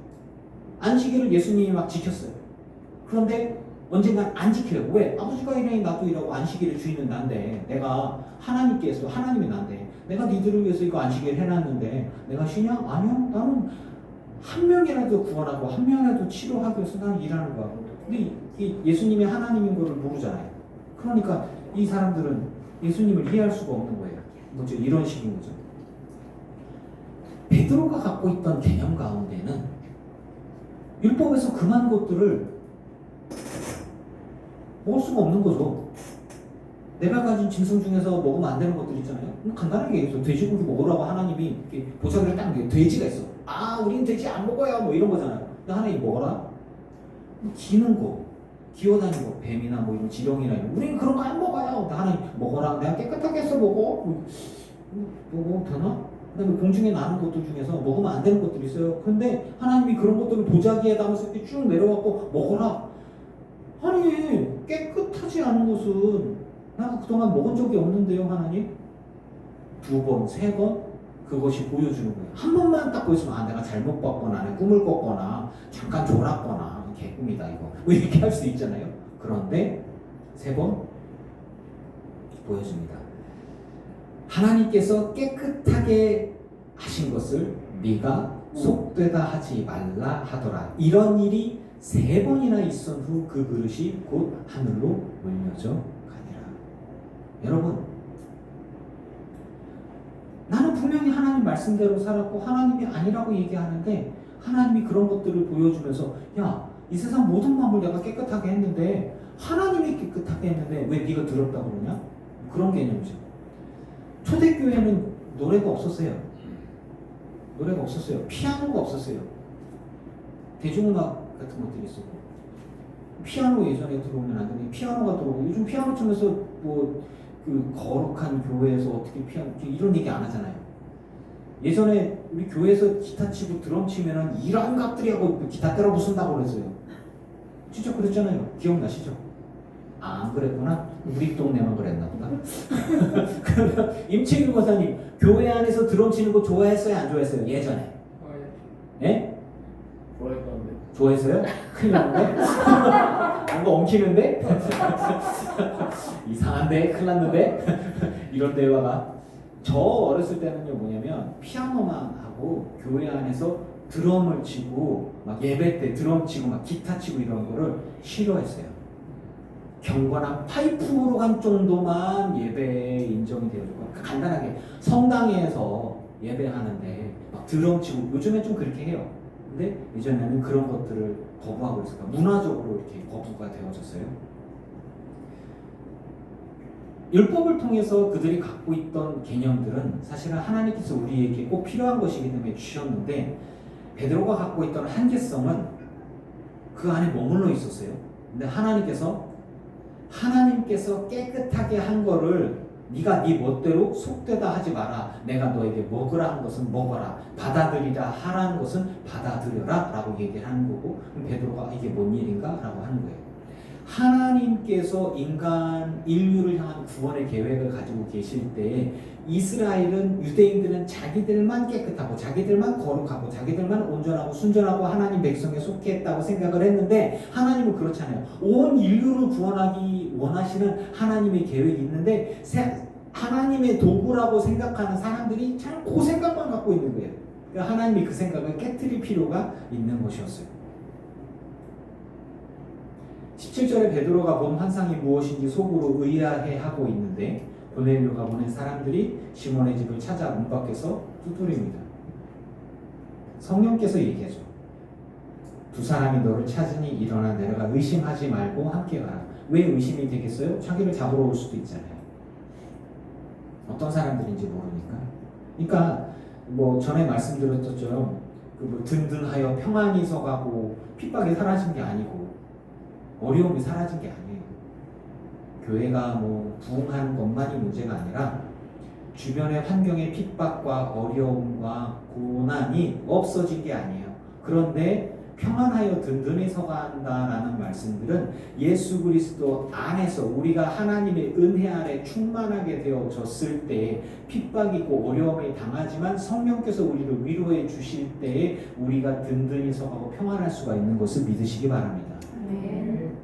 안식일을 예수님이 막 지켰어요. 그런데 언젠간 안 지켜요. 왜? 아버지가 일하니 나도 일하고 안식일의 주인은 난데 내가 하나님이 난데 내가 니들을 위해서 이거 안식일 해놨는데 내가 쉬냐? 아니요. 나는 한 명이라도 구원하고 한 명이라도 치료하기 위해서 나는 일하는 거야. 근데 예수님이 하나님인 거를 모르잖아요. 그러니까 이 사람들은 예수님을 이해할 수가 없는 거예요. 뭐죠? 이런 식인 거죠. 베드로가 갖고 있던 개념 가운데는 율법에서 금한 것들을 먹을 수가 없는 거죠. 내가 가진 짐승 중에서 먹으면 안 되는 것들 있잖아요. 간단하게 얘기해서 돼지고기 먹으라고 하나님이 보자기를 딱 돼지가 있어. 우린 돼지 안 먹어요. 뭐 이런 거잖아요. 근데 하나님 먹어라. 기는 거, 기어다니는 거, 뱀이나 뭐 이런 지렁이나 우리는 그런 거 안 먹어요. 근데 하나님 먹어라. 내가 깨끗하게 해서 먹어. 먹어도 되나? 그다음에 공중에 나는 것들 중에서 먹으면 안 되는 것들이 있어요. 그런데 하나님이 그런 것들을 보자기에 담아서 이렇게 쭉 내려갖고 먹어라. 아니 깨끗하지 않은 것은 나 그동안 먹은 적이 없는데요. 하나님 2번, 3번 그것이 보여주는 거예요. 한 번만 딱 보여주면 내가 잘못 봤거나 내 꿈을 꿨거나 잠깐 졸았거나 개꿈이다 이거 뭐 이렇게 할 수 있잖아요. 그런데 3번 보여줍니다. 하나님께서 깨끗하게 하신 것을 네가 속되다 하지 말라 하더라. 이런 일이 3번이나 있은 후 그 그릇이 곧 하늘로 올려져 가니라. 여러분, 나는 분명히 하나님 말씀대로 살았고 하나님이 아니라고 얘기하는데 하나님이 그런 것들을 보여주면서 이 세상 모든 마음을 내가 깨끗하게 했는데 하나님이 깨끗하게 했는데 왜 네가 더럽다고 그러냐? 그런 개념이죠. 초대교회는 노래가 없었어요. 노래가 없었어요. 피아노가 없었어요. 대중음악 같은 것들이 있었고 피아노 예전에 들어오면 안 되는데 피아노가 들어오고 요즘 피아노 치면서 뭐 그 거룩한 교회에서 어떻게 피아노 이런 얘기 안 하잖아요. 예전에 우리 교회에서 기타 치고 드럼 치면은 이런 것들이 하고 기타 때려 부순다고 그랬어요. 진짜 그랬잖아요. 기억나시죠? 아, 안 그랬구나. 우리 동네만 그랬나 보다. 그러면 임채규 권사님 교회 안에서 드럼 치는 거 좋아했어요? 안 좋아했어요? 예전에? 예? 좋아했던데. 좋아했어요? 큰일 났는데? 뭔가 엉키는데? 이상한데? 큰일 났는데? 이런 대화가 저 어렸을 때는요 뭐냐면 피아노만 하고 교회 안에서 드럼을 치고 막 예배 때 드럼 치고 막 기타 치고 이런 거를 싫어했어요. 경건한 파이프 오르간 정도만 예배에 인정이 되어주고 간단하게 성당에서 예배하는데 막 드럼 치고 요즘엔 좀 그렇게 해요. 근데 예전에는 그런 것들을 거부하고 있었다. 문화적으로 이렇게 거부가 되어졌어요. 율법을 통해서 그들이 갖고 있던 개념들은 사실은 하나님께서 우리에게 꼭 필요한 것이기 때문에 주셨는데 베드로가 갖고 있던 한계성은 그 안에 머물러 있었어요. 근데 하나님께서 깨끗하게 한 거를 네가 네 멋대로 속되다 하지 마라. 내가 너에게 먹으라 한 것은 먹어라. 받아들이라 하라는 것은 받아들여라 라고 얘기를 하는 거고 그럼 베드로가 이게 뭔 일인가? 라고 하는 거예요. 하나님께서 인류를 향한 구원의 계획을 가지고 계실 때 이스라엘은 유대인들은 자기들만 깨끗하고 자기들만 거룩하고 자기들만 온전하고 순전하고 하나님 백성에 속해 있다고 생각을 했는데 하나님은 그렇잖아요. 온 인류를 구원하기 원하시는 하나님의 계획이 있는데 하나님의 도구라고 생각하는 사람들이 참 그 생각만 갖고 있는 거예요. 그러니까 하나님이 그 생각을 깨트릴 필요가 있는 것이었어요. 17절에 베드로가 본 환상이 무엇인지 속으로 의아해하고 있는데 고넬료가 보낸 사람들이 시몬의 집을 찾아 문 밖에서 두드립니다. 성령께서 얘기하죠. 두 사람이 너를 찾으니 일어나 내려가 의심하지 말고 함께 가라. 왜 의심이 되겠어요? 자기를 잡으러 올 수도 있잖아요. 어떤 사람들인지 모르니까. 그러니까 뭐 전에 말씀드렸죠. 그 뭐 든든하여 평안히 서가고 핍박이 사라진 게 아니고 어려움이 사라진 게 아니에요. 교회가 뭐 부흥하는 것만이 문제가 아니라 주변의 환경의 핍박과 어려움과 고난이 없어진 게 아니에요. 그런데 평안하여 든든히 서가 한다라는 말씀들은 예수 그리스도 안에서 우리가 하나님의 은혜 아래 충만하게 되어졌을 때 핍박이고 어려움이 당하지만 성령께서 우리를 위로해 주실 때에 우리가 든든히 서가고 평안할 수가 있는 것을 믿으시기 바랍니다.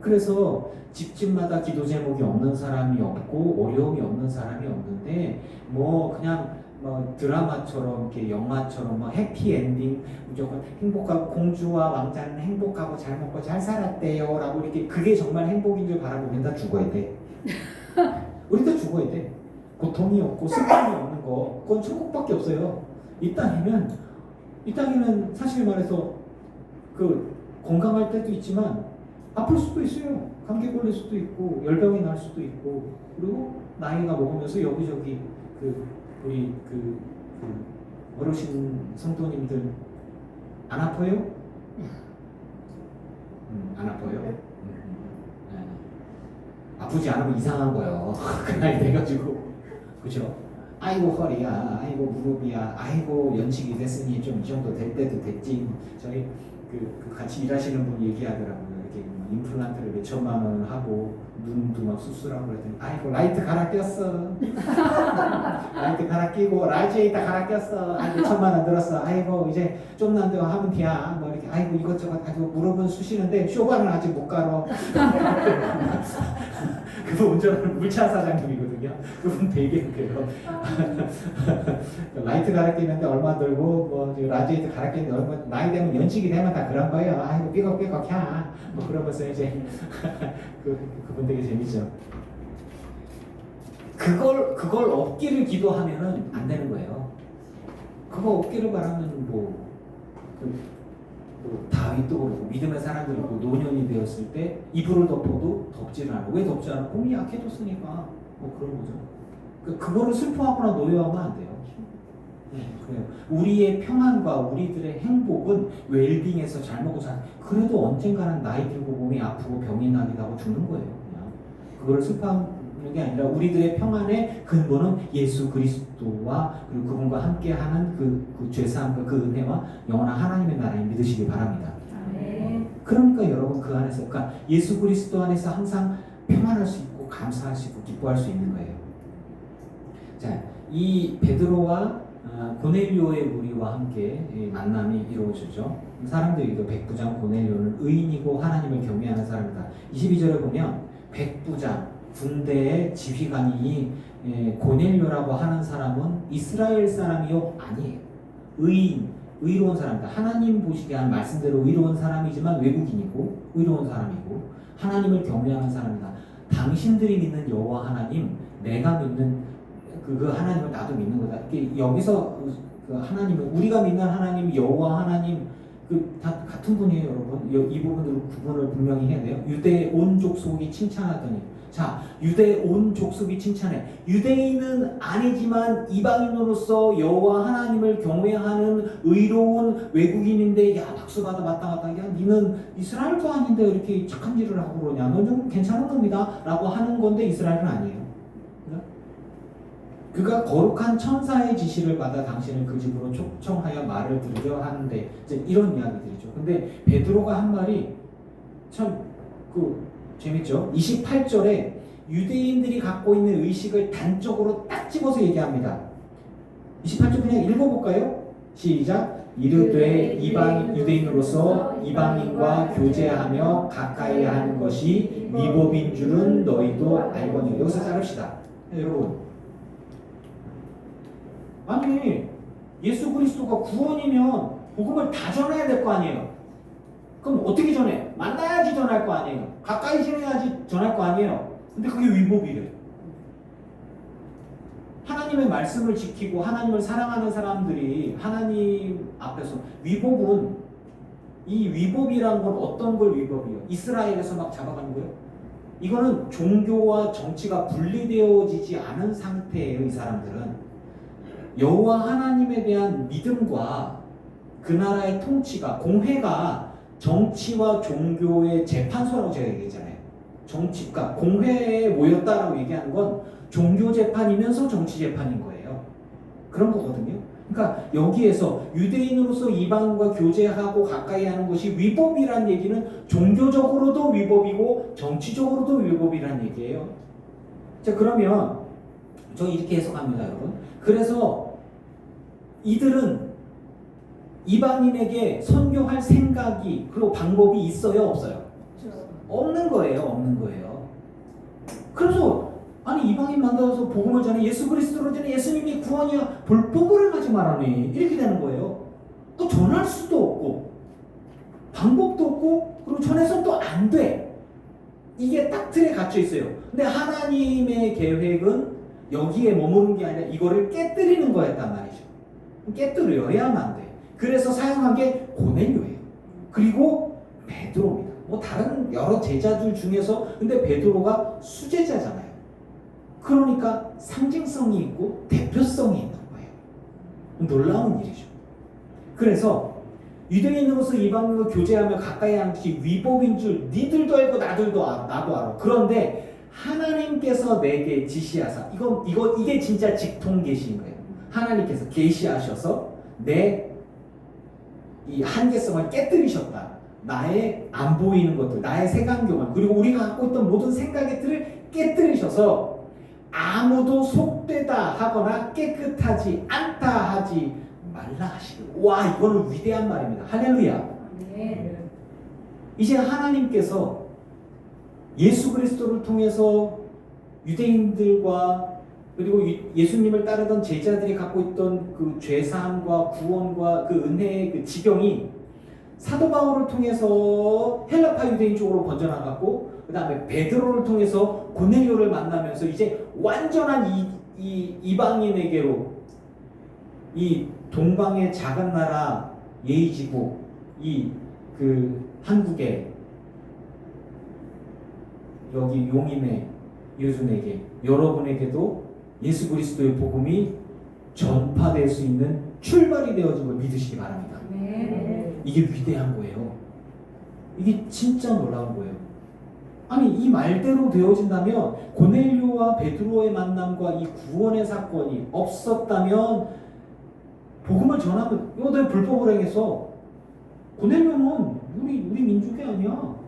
그래서 집집마다 기도 제목이 없는 사람이 없고 어려움이 없는 사람이 없는데 뭐 그냥 뭐 드라마처럼 이렇게 영화처럼 뭐 해피엔딩 무조건 행복하고 공주와 왕자는 행복하고 잘 먹고 잘 살았대요 라고 이렇게 그게 정말 행복인 줄 바라보면 다 죽어야 돼. 우리 다 죽어야 돼. 고통이 없고 슬픔이 없는 거 그건 천국밖에 없어요. 이 땅에는 사실 말해서 그 건강할 때도 있지만 아플 수도 있어요. 감기 걸릴 수도 있고 열병이 날 수도 있고 그리고 나이가 먹으면서 여기저기 우리 어르신 성도님들 안 아파요? 안 아파요? 네. 아프지 않으면 이상한 거예요. 그 나이 돼가지고 그죠? 아이고 허리야, 아이고 무릎이야, 아이고 연식이 됐으니 좀 이 정도 될 때도 됐지. 저희 그 같이 일하시는 분 얘기하더라고요. 이렇게 임플란트를 몇 천만 원을 하고 눈도 막 수술하고 그랬더니 아이고 라이트 갈아 꼈어. 라이트 갈아 끼고 라지에이터 갈아 꼈어. 아이고 천만 원 들었어. 아이고 이제 좀만 더 하면 돼야. 뭐 이렇게 아이고 이것저것 가지고 무릎은 쑤시는데 쇼바는 아직 못 갈아. 그분 운전하는 물차 사장님이거든요. 그분 되게 웃겨요. 라이트 갈아 끼는데 얼마 들고 뭐 라지에이터 갈아 끼는데 얼마 나이 되면 연식이 되면 다 그런 거예요. 아이고 삐걱삐걱 해. 뭐 그러면서 이제 그분 되게 재밌죠. 그걸 얻기를 기도하면은 안 되는 거예요. 그거 얻기를 바라면 다윗도 그렇고 믿음의 사람들이 그 노년이 되었을 때 이불을 덮어도 덥지는 않아. 왜 덥지 않아? 몸이 약해졌으니까 뭐 그런 거죠. 그거를 슬퍼하거나 노여하면 안 돼요. 그래요. 우리의 평안과 우리들의 행복은 웰빙에서 잘 먹고 잘 그래도 언젠가는 나이 들고 몸이 아프고 병이 나기도 하고 죽는 거예요. 그냥 그걸 슬퍼하는 게 아니라 우리들의 평안의 근본은 예수 그리스도와 그리고 그분과 함께하는 그 죄사함과 그 은혜와 영원한 하나님의 나라를 믿으시기 바랍니다. 아멘. 그러니까 여러분 그 안에서 그러니까 예수 그리스도 안에서 항상 평안할 수 있고 감사할 수 있고 기뻐할 수 있는 거예요. 자, 이 베드로와 고넬료의 무리와 함께 만남이 이루어지죠. 사람들이 그 백부장 고넬료는 의인이고 하나님을 경외하는 사람이다. 22절에 보면 백부장 군대의 지휘관이 고넬료라고 하는 사람은 이스라엘 사람이요? 아니에요. 의로운 사람이다. 하나님 보시기에 한 말씀대로 의로운 사람이지만 외국인이고 의로운 사람이고 하나님을 경외하는 사람이다. 당신들이 믿는 여호와 하나님, 내가 믿는 그 하나님을 나도 믿는 거다. 여기서 그 하나님은 우리가 믿는 하나님 여호와 하나님 다 같은 분이에요, 여러분. 이 부분으로 구분을 분명히 해야 돼요. 유대 온 족속이 칭찬하더니 자, 유대 온 족속이 칭찬해. 유대인은 아니지만 이방인으로서 여호와 하나님을 경외하는 의로운 외국인인데 야 박수 받아 마땅하다. 야 니는 이스라엘도 아닌데 이렇게 착한 일을 하고 그러냐. 너 좀 괜찮은 놈이다 라고 하는 건데 이스라엘은 아니에요. 그가 거룩한 천사의 지시를 받아 당신을 그 집으로 초청하여 말을 들으려 하는데 이제 이런 이야기들이죠. 근데 베드로가 한 말이 참 재밌죠. 28절에 유대인들이 갖고 있는 의식을 단적으로 딱 집어서 얘기합니다. 28절 그냥 읽어볼까요? 시작. 이르되 이방 유대인으로서 이방인과 교제하며 가까이 하는 것이 위법인 줄은 너희도 알거니. 여기서 자릅시다. 여러분. 아니 예수 그리스도가 구원이면 복음을 다 전해야 될 거 아니에요. 그럼 어떻게 전해? 만나야지 전할 거 아니에요. 가까이 지내야지 전할 거 아니에요. 근데 그게 위법이래. 하나님의 말씀을 지키고 하나님을 사랑하는 사람들이 하나님 앞에서 위법은 이 위법이란 건 어떤 걸 위법이에요? 이스라엘에서 막 잡아가는 거예요? 이거는 종교와 정치가 분리되어지지 않은 상태예요. 이 사람들은 여호와 하나님에 대한 믿음과 그 나라의 통치가 공회가 정치와 종교의 재판소라고 제가 얘기했잖아요. 정치가 공회에 모였다라고 얘기하는 건 종교 재판이면서 정치 재판인 거예요. 그런 거거든요. 그러니까 여기에서 유대인으로서 이방과 교제하고 가까이 하는 것이 위법이란 얘기는 종교적으로도 위법이고 정치적으로도 위법이란 얘기예요. 자, 그러면 저 이렇게 해석합니다, 여러분. 그래서 이들은 이방인에게 선교할 생각이 그리고 방법이 있어요, 없어요? 없는 거예요, 없는 거예요. 그래서 아니 이방인 만나서 복음을 전해 예수 그리스도로 전해 예수님이 구원이야 불법을 하지 말라니 이렇게 되는 거예요. 또 전할 수도 없고 방법도 없고 그리고 전해서 또 안 돼. 이게 딱 틀에 갇혀 있어요. 근데 하나님의 계획은 여기에 머무는 게 아니라 이거를 깨뜨리는 거였단 말이죠. 깨뜨려야만 돼. 그래서 사용한 게 고넬료예요. 그리고 베드로입니다. 뭐 다른 여러 제자들 중에서 근데 베드로가 수제자잖아요. 그러니까 상징성이 있고 대표성이 있는 거예요. 놀라운 일이죠. 그래서 유대인으로서 이방인과 교제하며 가까이 하는 것이 위법인 줄 니들도 알고 나도 알아. 그런데 하나님께서 내게 지시하사 이게 진짜 직통 계시인 거예요. 하나님께서 계시하셔서 내 이 한계성을 깨뜨리셨다. 나의 안 보이는 것들, 나의 색안경을 그리고 우리가 갖고 있던 모든 생각의 틀을 깨뜨리셔서 아무도 속되다 하거나 깨끗하지 않다 하지 말라 하시고 와 이거는 위대한 말입니다. 할렐루야. 네. 이제 하나님께서 예수 그리스도를 통해서 유대인들과 그리고 예수님을 따르던 제자들이 갖고 있던 그 죄사함과 구원과 그 은혜의 그 지경이 사도 바울을 통해서 헬라파 유대인 쪽으로 번져나갔고 그 다음에 베드로를 통해서 고넬료를 만나면서 이제 완전한 이방인에게로 이 동방의 작은 나라 예의지국 그 한국에 여기 용인의 여순에게 여러분에게도 예수 그리스도의 복음이 전파될 수 있는 출발이 되어진 걸 믿으시기 바랍니다. 네. 이게 위대한 거예요. 이게 진짜 놀라운 거예요. 아니 이 말대로 되어진다면 고넬료와 베드로의 만남과 이 구원의 사건이 없었다면 복음을 전하면 이거 내가 불법을 행해서 고넬료는 우리 민족이 아니야.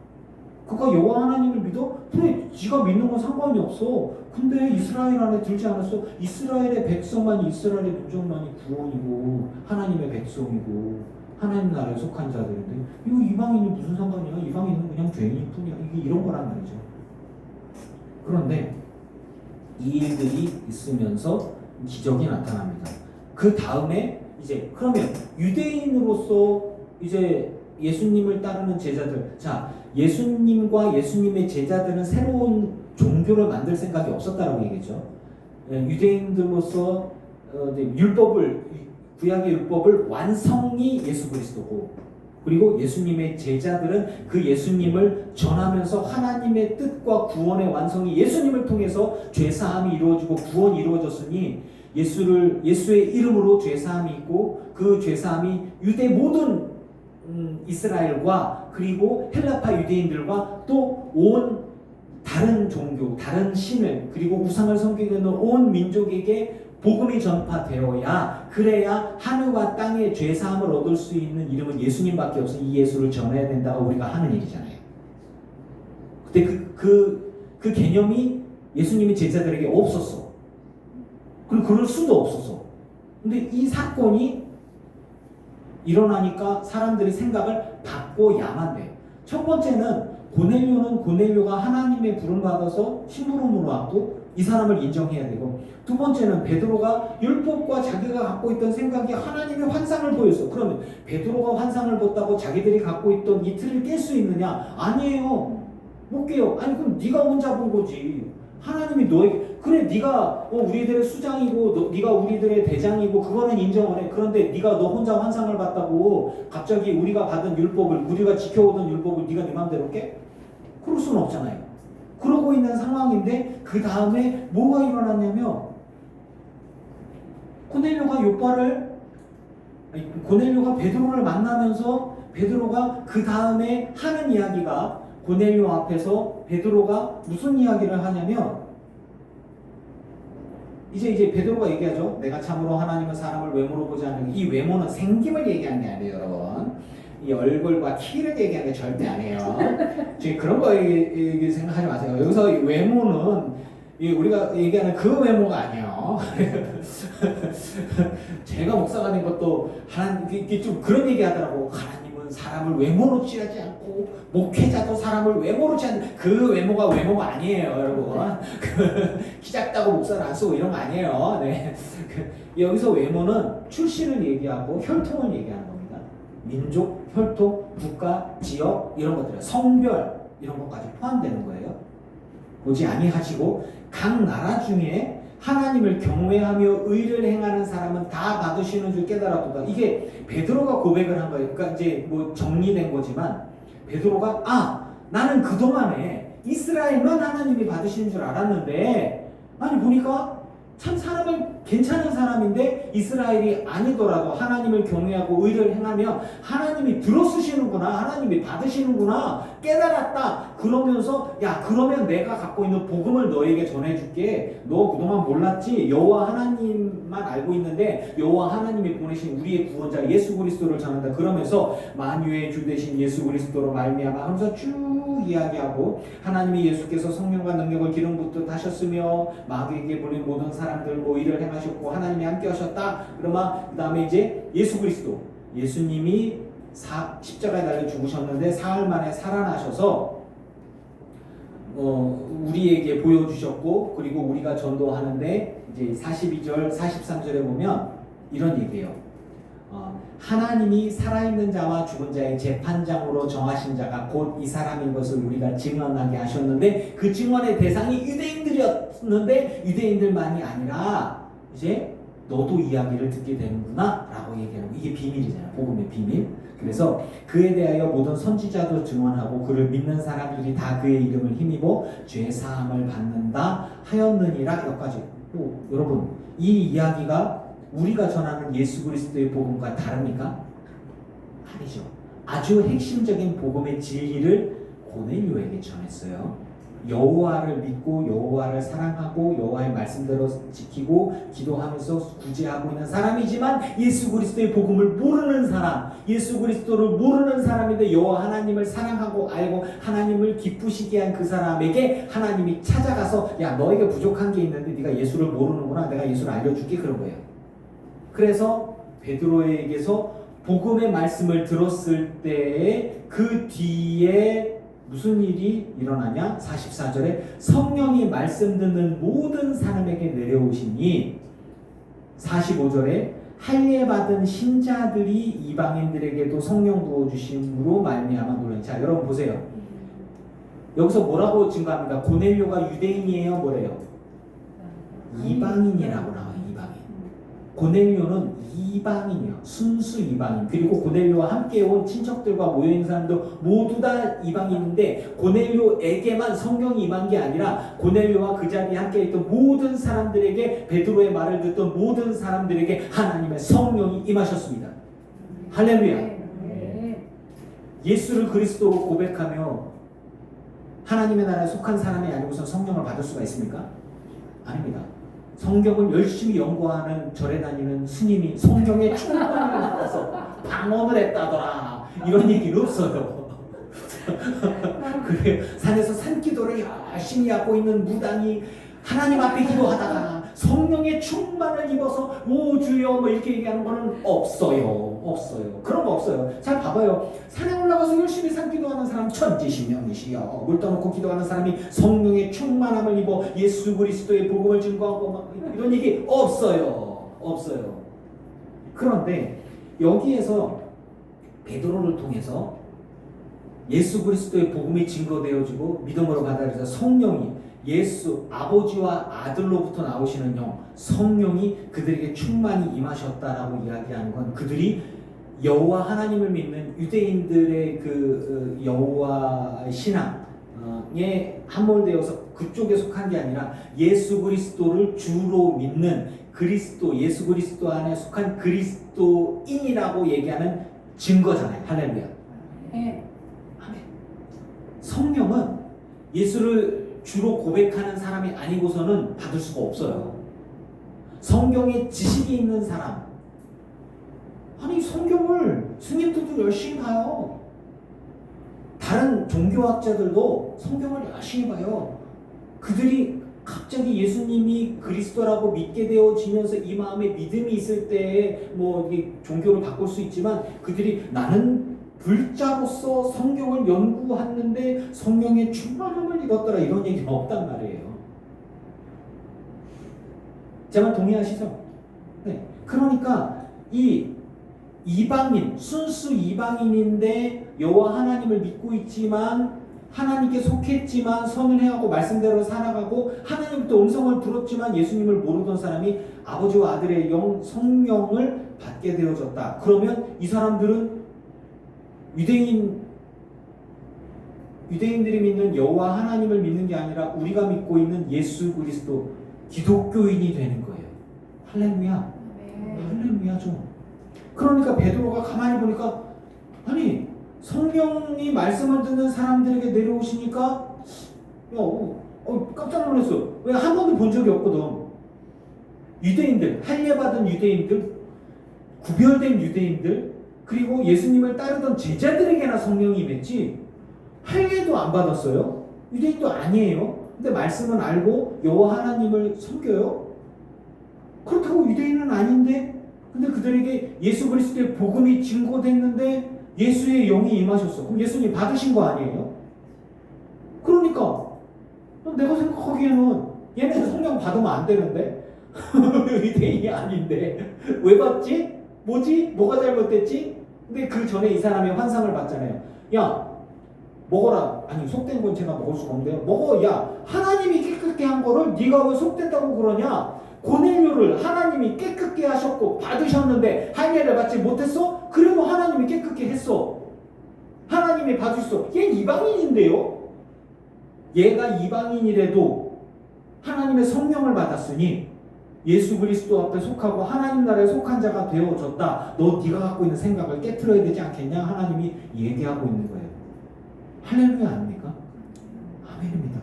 그가 여호와 하나님을 믿어? 그래 지가 믿는 건 상관이 없어. 근데 이스라엘 안에 들지 않았어? 이스라엘의 백성만이 이스라엘의 민족만이 구원이고 하나님의 백성이고 하나님 나라에 속한 자들인데 이거 이방인이 무슨 상관이야? 이방인은 그냥 죄인일 뿐이야. 이게 이런 거란 말이죠. 그런데 이 일들이 있으면서 기적이 나타납니다. 그 다음에 이제 그러면 유대인으로서 이제 예수님을 따르는 제자들, 자 예수님과 예수님의 제자들은 새로운 종교를 만들 생각이 없었다라고 얘기했죠. 유대인들로서 구약의 율법을 완성이 예수 그리스도고, 그리고 예수님의 제자들은 그 예수님을 전하면서 하나님의 뜻과 구원의 완성이 예수님을 통해서 죄사함이 이루어지고 구원이 이루어졌으니 예수의 이름으로 죄사함이 있고 그 죄사함이 유대 모든 이스라엘과 그리고 헬라파 유대인들과 또 온 다른 종교, 다른 신을 그리고 우상을 섬기고 있는 온 민족에게 복음이 전파되어야 그래야 하늘과 땅의 죄사함을 얻을 수 있는 이름은 예수님밖에 없어. 이 예수를 전해야 된다고 우리가 하는 일이잖아요. 근데 그 개념이 예수님의 제자들에게 없었어. 그리고 그럴 수도 없었어. 근데 이 사건이 일어나니까 사람들이 생각을 바꿔야만 돼. 첫 번째는 고넬료가 하나님의 부름 받아서 심부름으로 왔고 이 사람을 인정해야 되고, 두 번째는 베드로가 율법과 자기가 갖고 있던 생각이 하나님의 환상을 보였어. 그러면 베드로가 환상을 봤다고 자기들이 갖고 있던 이 틀을 깰 수 있느냐? 아니에요. 못 깨요. 아니 그럼 네가 혼자 본 거지. 하나님이 너에게 그래 네가 우리들의 수장이고 네가 우리들의 대장이고 그거는 인정을 해. 그런데 네가 너 혼자 환상을 봤다고 갑자기 우리가 받은 율법을, 우리가 지켜오던 율법을 네가 네 맘대로 깨? 그럴 수는 없잖아요. 그러고 있는 상황인데 그 다음에 뭐가 일어났냐면 고넬료가 베드로를 만나면서 베드로가 그 다음에 하는 이야기가, 고넬료 앞에서 베드로가 무슨 이야기를 하냐면 이제 베드로가 얘기하죠. 내가 참으로 하나님은 사람을 외모로 보지 않는, 이 외모는 생김을 얘기하는 게 아니에요, 여러분. 이 얼굴과 키를 얘기하는 게 절대 아니에요. 지금 그런 거 생각하지 마세요. 여기서 외모는 우리가 얘기하는 그 외모가 아니에요. 제가 목사가 된 것도 이게 좀 그런 얘기 하더라고. 하나님은 사람을 외모로 취하지 않고 목회자도 사람을 외모로 취하는, 그 외모가 아니에요, 여러분. 키 작다고 목사를 안 쓰고 이런 거 아니에요. 네. 여기서 외모는 출신을 얘기하고 혈통을 얘기하는 겁니다. 민족, 혈통, 국가, 지역 이런 것들, 성별 이런 것까지 포함되는 거예요. 보지 아니하시고 각 나라 중에 하나님을 경외하며 의를 행하는 사람은 다 받으시는 줄 깨달았도다. 이게 베드로가 고백을 한 거예요. 그러니까 이제 뭐 정리된 거지만 베드로가 나는 그동안에 이스라엘만 하나님이 받으시는 줄 알았는데 아니 보니까 참 괜찮은 사람인데 이스라엘이 아니더라도 하나님을 경외하고 의를 행하며 하나님이 들어쓰시는구나, 하나님이 받으시는구나 깨달았다. 그러면서 그러면 내가 갖고 있는 복음을 너에게 전해줄게. 너 그동안 몰랐지? 여호와 하나님만 알고 있는데 여호와 하나님이 보내신 우리의 구원자 예수 그리스도를 전한다. 그러면서 만유의 주 되신 예수 그리스도로 말미암아 하면서 쭉 이야기하고, 하나님이 예수께서 성령과 능력을 기름 붓듯 하셨으며 마귀에게 보낸 모든 사람들 뭐 일을 행하셨고 하나님이 함께 하셨다. 그러면 그 다음에 이제 예수 그리스도, 예수님이 십자가에 달려 죽으셨는데 사흘 만에 살아나셔서 우리에게 보여주셨고, 그리고 우리가 전도하는데 이제 42절 43절에 보면 이런 얘기예요. 하나님이 살아있는 자와 죽은 자의 재판장으로 정하신 자가 곧 이 사람인 것을 우리가 증언하게 하셨는데, 그 증언의 대상이 유대인들이었는데 유대인들만이 아니라 이제 너도 이야기를 듣게 되는구나 라고 얘기하는 거. 이게 비밀이잖아요. 복음의 비밀. 그래서 그에 대하여 모든 선지자도 증언하고 그를 믿는 사람들이 다 그의 이름을 힘입어 죄사함을 받는다 하였느니라. 여기까지. 여러분 이 이야기가 우리가 전하는 예수 그리스도의 복음과 다릅니까? 아니죠. 아주 핵심적인 복음의 진리를 고넬료에게 전했어요. 여호와를 믿고 여호와를 사랑하고 여호와의 말씀대로 지키고 기도하면서 구제하고 있는 사람이지만 예수 그리스도의 복음을 모르는 사람, 예수 그리스도를 모르는 사람인데 여호와 하나님을 사랑하고 알고 하나님을 기쁘시게 한 그 사람에게 하나님이 찾아가서 야, 너에게 부족한 게 있는데 네가 예수를 모르는구나, 내가 예수를 알려줄게, 그런 거예요. 그래서 베드로에게서 복음의 말씀을 들었을 때에 그 뒤에 무슨 일이 일어나냐? 44절에 성령이 말씀 듣는 모든 사람에게 내려오시니, 45절에 할례 받은 신자들이 이방인들에게도 성령 부어주심으로 말미암아 놀라니. 자, 여러분 보세요. 여기서 뭐라고 증거합니까? 고넬료가 유대인이에요? 뭐래요? 이방인이라고 나와요. 이방인. 고넬료는 이방인이요. 순수 이방인. 그리고 고넬료와 함께 온 친척들과 모여있는 사람도 모두 다 이방인인데 고넬료에게만 성령이 임한 게 아니라 고넬료와 그 자리에 함께 있던 모든 사람들에게, 베드로의 말을 듣던 모든 사람들에게 하나님의 성령이 임하셨습니다. 할렐루야. 네. 예수를 그리스도로 고백하며 하나님의 나라에 속한 사람이 아니고서 성령을 받을 수가 있습니까? 아닙니다. 성경을 열심히 연구하는 절에 다니는 스님이 성경의 충만을 받아서 방언을 했다더라, 이런 얘기는 없어요. 그래, 산에서 산기도를 열심히 하고 있는 무당이 하나님 앞에 기도하다가 성령의 충만을 입어서 오 주여 뭐 이렇게 얘기하는 거는 없어요. 그런 거 없어요. 잘 봐봐요. 산에 올라가서 열심히 산기도하는 사람 천지신명이시여, 물 떠놓고 기도하는 사람이 성령의 충만함을 입어 예수 그리스도의 복음을 증거하고 막 이런 얘기 없어요. 그런데 여기에서 베드로를 통해서 예수 그리스도의 복음이 증거되어지고 믿음으로 받아들여서 성령이, 예수 아버지와 아들로부터 나오시는 영 성령이 그들에게 충만히 임하셨다라고 이야기하는 건 그들이 여호와 하나님을 믿는 유대인들의 그 여호와 신앙에 함몰되어서 그쪽에 속한 게 아니라 예수 그리스도를 주로 믿는 그리스도, 예수 그리스도 안에 속한 그리스도인이라고 얘기하는 증거잖아요. 할렐루야. 네. 아멘. 성령은 예수를 주로 고백하는 사람이 아니고서는 받을 수가 없어요. 성경에 지식이 있는 사람, 아니 성경을 스님들도 열심히 봐요. 다른 종교학자들도 성경을 열심히 봐요. 그들이 갑자기 예수님이 그리스도라고 믿게 되어지면서 이 마음에 믿음이 있을 때에 뭐 종교를 바꿀 수 있지만, 그들이 나는 불자로서 성경을 연구하는데 성령의 충만함을 입었더라, 이런 얘기는 없단 말이에요. 제 말 동의하시죠? 네. 그러니까 이 이방인, 순수 이방인인데 여호와 하나님을 믿고 있지만, 하나님께 속했지만 선을 해하고 말씀대로 살아가고 하나님부터 음성을 들었지만 예수님을 모르던 사람이 아버지와 아들의 영 성령을 받게 되어졌다. 그러면 이 사람들은 유대인들이 믿는 여호와 하나님을 믿는 게 아니라 우리가 믿고 있는 예수 그리스도 기독교인이 되는 거예요. 할렐루야. 할렐루야죠. 그러니까 베드로가 가만히 보니까, 아니 성령이 말씀을 듣는 사람들에게 내려오시니까 깜짝 놀랐어. 왜 한 번도 본 적이 없거든. 유대인들, 할례 받은 유대인들, 구별된 유대인들, 그리고 예수님을 따르던 제자들에게나 성령이 임했지 할례도 안 받았어요. 유대인도 아니에요. 근데 말씀은 알고 여호와 하나님을 섬겨요. 그렇다고 유대인은 아닌데, 근데 그들에게 예수 그리스도의 복음이 증거됐는데 예수의 영이 임하셨어. 그럼 예수님 받으신 거 아니에요? 그러니까 내가 생각하기에는 얘네들 성령 받으면 안 되는데 유대인이 아닌데 왜 받지? 뭐지? 뭐가 잘못됐지? 근데 그 전에 이 사람이 환상을 봤잖아요. 야 먹어라. 아니 속된 건 제가 먹을 수가 없는데요. 먹어. 야 하나님이 깨끗게 한 거를 네가 왜 속됐다고 그러냐? 고넬료를 하나님이 깨끗게 하셨고 받으셨는데 할례를 받지 못했어? 그래도 하나님이 깨끗게 했어. 하나님이 봐주셨어. 얘 이방인인데요. 얘가 이방인이라도 하나님의 성령을 받았으니 예수 그리스도 앞에 속하고 하나님 나라에 속한 자가 되어졌다. 너 네가 갖고 있는 생각을 깨트려야 되지 않겠냐? 하나님이 얘기하고 있는 거예요. 할렐루야 아닙니까? 아멘입니다.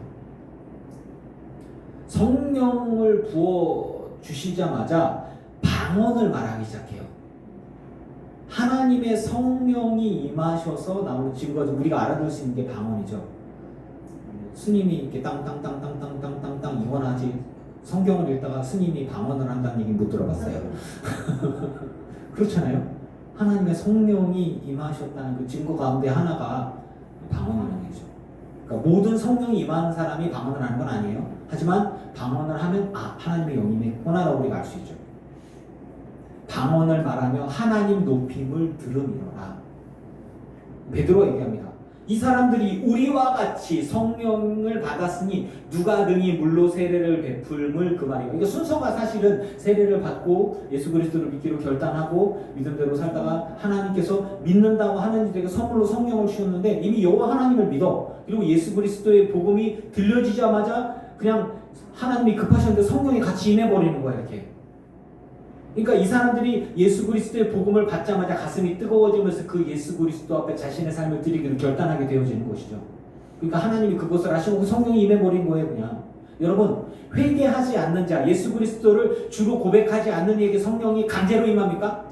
성령을 부어 주시자마자 방언을 말하기 시작해요. 하나님의 성령이 임하셔서 나오는 증거죠. 우리가 알아들 수 있는 게 방언이죠. 스님이 이렇게 땅땅땅땅땅땅땅땅 이원하지 성경을 읽다가 스님이 방언을 한다는 얘기 못 들어봤어요. 그렇잖아요. 하나님의 성령이 임하셨다는 그 증거 가운데 하나가 방언이라는 얘기죠. 그러니까 모든 성령이 임하는 사람이 방언을 하는 건 아니에요. 하지만 방언을 하면 하나님의 영이 임했구나라고 우리가 알 수 있죠. 방언을 말하며 하나님 높임을 들음이로라. 베드로가 얘기합니다. 이 사람들이 우리와 같이 성령을 받았으니 누가 능히 물로 세례를 베풀물 그 말이에요. 그러니까 순서가 사실은 세례를 받고 예수 그리스도를 믿기로 결단하고 믿음대로 살다가 하나님께서 믿는다고 하는 이들에게 선물로 성령을 주셨는데 이미 여호와 하나님을 믿어. 그리고 예수 그리스도의 복음이 들려지자마자 그냥 하나님이 급하셨는데 성령이 같이 임해버리는 거야 이렇게. 그러니까 이 사람들이 예수 그리스도의 복음을 받자마자 가슴이 뜨거워지면서 그 예수 그리스도 앞에 자신의 삶을 드리기로 결단하게 되어지는 것이죠. 그러니까 하나님이 그것을 하시고 성령이 임해버린 거예요 그냥. 여러분 회개하지 않는 자, 예수 그리스도를 주로 고백하지 않는 이에게 성령이 강제로 임합니까?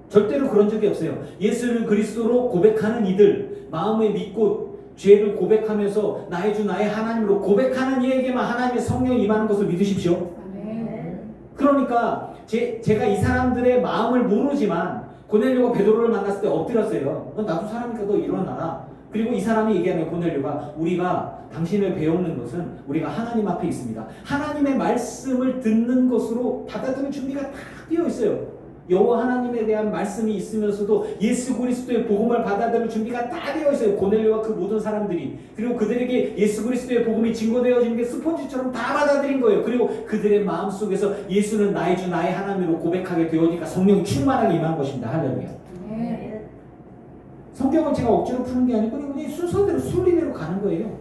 절대로 그런 적이 없어요. 예수를 그리스도로 고백하는 이들, 마음에 믿고 죄를 고백하면서 나의 주 나의 하나님으로 고백하는 이에게만 하나님의 성령이 임하는 것을 믿으십시오. 그러니까 제가 이 사람들의 마음을 모르지만 고넬료가 베드로를 만났을 때 엎드렸어요. 나도 사람이니까 너 일어나라. 그리고 이 사람이 얘기하는 고넬료가 우리가 당신을 배우는 것은 우리가 하나님 앞에 있습니다. 하나님의 말씀을 듣는 것으로 받아들일 준비가 다 되어 있어요. 여호와 하나님에 대한 말씀이 있으면서도 예수 그리스도의 복음을 받아들일 준비가 다 되어 있어요. 고넬료와 그 모든 사람들이. 그리고 그들에게 예수 그리스도의 복음이 증거되어지는 게 스폰지처럼 다 받아들인 거예요. 그리고 그들의 마음속에서 예수는 나의 주 나의 하나님으로 고백하게 되어지니까 성령이 충만하게 임한 것입니다. 할렐루야. 성경을 제가 억지로 푸는 게 아니고 그냥 순서대로 순리대로 가는 거예요.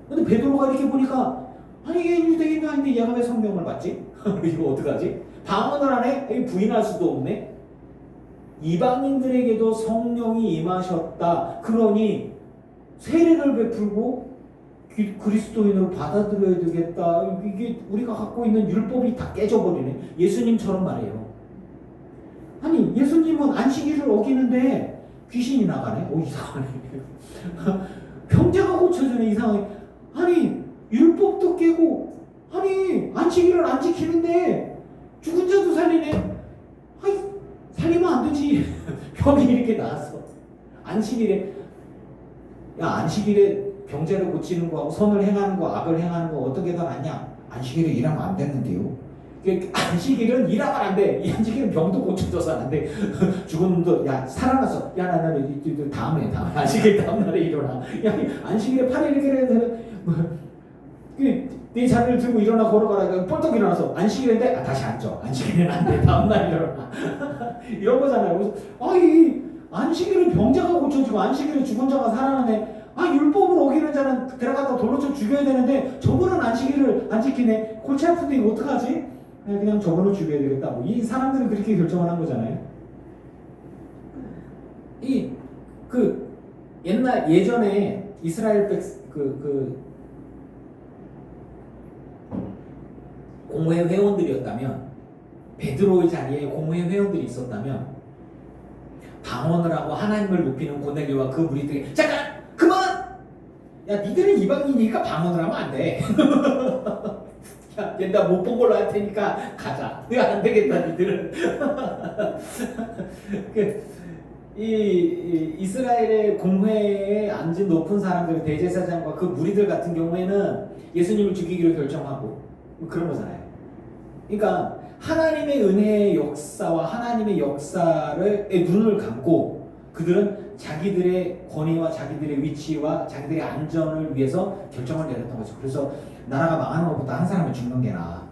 근데 베드로가 이렇게 보니까 아니 얘 유대인도 아닌데 얘가 왜 성령을 받지? 이거 어떡하지? 방언을 하네? 부인할 수도 없네. 이방인들에게도 성령이 임하셨다. 그러니 세례를 베풀고 그리스도인으로 받아들여야 되겠다. 이게 우리가 갖고 있는 율법이 다 깨져버리네. 예수님처럼 말이에요. 아니 예수님은 안식일을 어기는데 귀신이 나가네? 이상하네. 병자가 고쳐주네. 이상하네. 아니 율법도 깨고 아니 안식일을 안 지키는데 죽은 자도 살리네. 아이 살리면 안 되지. 병이 이렇게 나왔어. 안식일에 안식일에 병자를 고치는 거하고 선을 행하는 거 악을 행하는 거 어떻게 더 낫냐? 안식일에 일하면 안 되는데요. 안식일은 일하면 안 돼. 이 안식일은 병도 고쳐줘서 안 돼. 죽은 놈도 살아났어. 나 다음에 안식일 다음 날에 일어나. 안식일에 8일 해야 되는 네 자리를 들고 일어나 걸어가라. 뻘떡 일어나서 안식일인데 다시 앉아. 안식일은 안 돼. 다음날 일어나. 이런 거잖아요. 그래서 이 안식일은 병자가 고쳐지고 안식일은 죽은 자가 살아나네. 율법을 어기는 자는 들어가다 돌로 쳐 죽여야 되는데 저분은 안식일을 안 지키네. 골치 아픈데 이거 어떡하지? 그냥 저분을 죽여야 되겠다. 이 사람들은 그렇게 결정을 한 거잖아요. 예전에 이스라엘 공회 회원들이었다면 베드로의 자리에 공회 회원들이 있었다면 방언을 하고 하나님을 높이는 고넬료와 그 무리들에게 잠깐 그만! 니들은 이방인이니까 방언을 하면 안 돼. 나 못 본 걸로 할 테니까 가자. 안 되겠다 니들은. 이스라엘의 공회에 앉은 높은 사람들 대제사장과 그 무리들 같은 경우에는 예수님을 죽이기로 결정하고 그런 거잖아요. 그러니까 하나님의 은혜의 역사와 하나님의 역사를 눈을 감고 그들은 자기들의 권위와 자기들의 위치와 자기들의 안전을 위해서 결정을 내렸던 거죠. 그래서 나라가 망하는 것보다 한 사람이 죽는 게 나아.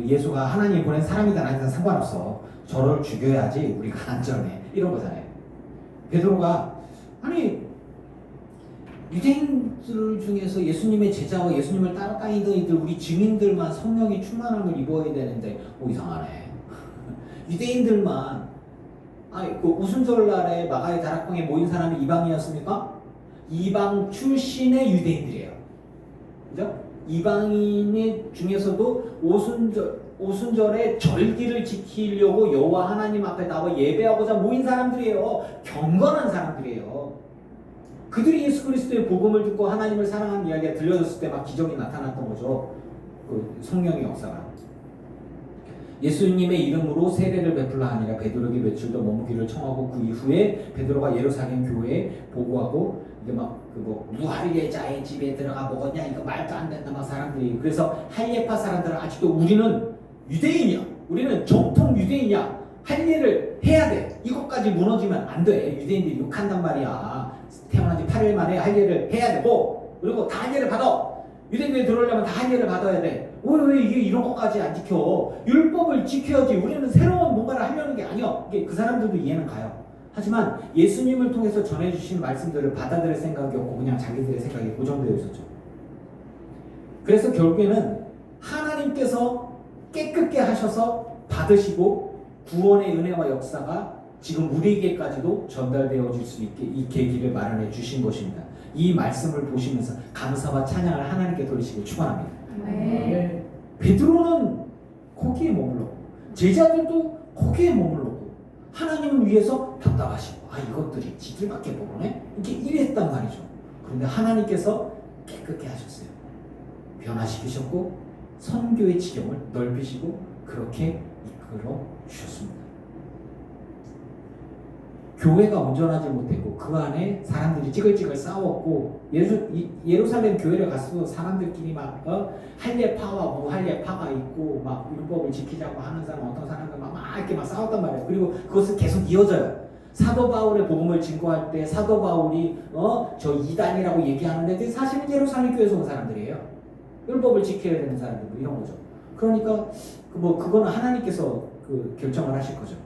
예수가 하나님이 보낸 사람이든 아니든 상관없어. 저를 죽여야지 우리가 안전해. 이런 거잖아요. 베드로가 유대인들 중에서 예수님의 제자와 예수님을 따라다니던 이들 우리 증인들만 성령의 충만함을 입어야 되는데 이상하네. 유대인들만 그 우순절날에 마가의 다락방에 모인 사람이 이방이었습니까? 이방 출신의 유대인들이에요. 그죠? 이방인 중에서도 오순절에 절기를 지키려고 여호와 하나님 앞에 나와 예배하고자 모인 사람들이에요. 경건한 사람들이에요. 그들이 예수 그리스도의 복음을 듣고 하나님을 사랑하는 이야기가 들려졌을 때 막 기적이 나타났던 거죠. 그 성령의 역사가. 예수님의 이름으로 세례를 베풀라 하니라. 베드로에게 며칠 더 머무기를 청하고 그 이후에 베드로가 예루살렘 교회에 보고하고 이게 막 무할례자의 집에 들어가 먹었냐 이거 말도 안 된다 막 사람들이. 그래서 할례파 사람들은 아직도 우리는 유대인이야. 우리는 정통 유대인이야. 할례를 해야 돼. 이것까지 무너지면 안 돼. 유대인들이 욕한단 말이야. 태어난 지 8일 만에 할례를 해야 되고 그리고 다 할례를 받아. 유대교에 들어오려면 다 할례를 받아야 돼. 왜 이게 이런 것까지 안 지켜? 율법을 지켜야지. 우리는 새로운 뭔가를 하려는 게 아니야. 이게 그 사람들도 이해는 가요. 하지만 예수님을 통해서 전해주신 말씀들을 받아들일 생각이 없고 그냥 자기들의 생각이 고정되어 있었죠. 그래서 결국에는 하나님께서 깨끗게 하셔서 받으시고 구원의 은혜와 역사가 지금 우리에게까지도 전달되어질 수 있게 이 계기를 마련해 주신 것입니다. 이 말씀을 보시면서 감사와 찬양을 하나님께 돌리시길 축원합니다. 네. 베드로는 거기에 머물렀고 제자들도 거기에 머물렀고 하나님을 위해서 답답하시고 이것들이 지들밖에 모르네? 이렇게 이랬단 말이죠. 그런데 하나님께서 깨끗게 하셨어요. 변화시키셨고 선교의 지경을 넓히시고 그렇게 이끌어 주셨습니다. 교회가 온전하지 못했고 그 안에 사람들이 찌글찌글 싸웠고 예루살렘 교회를 갔어도 사람들끼리 막 할례파와 무할례파가 있고 막 율법을 지키자고 하는 사람 어떤 사람들 막 이렇게 막 싸웠단 말이에요. 그리고 그것은 계속 이어져요. 사도 바울의 복음을 증거할 때 사도 바울이 저 이단이라고 얘기하는데 사실은 예루살렘 교회에서 온 사람들이에요. 율법을 지켜야 되는 사람들 뭐 이런 거죠. 그러니까 그거는 하나님께서 결정을 하실 거죠.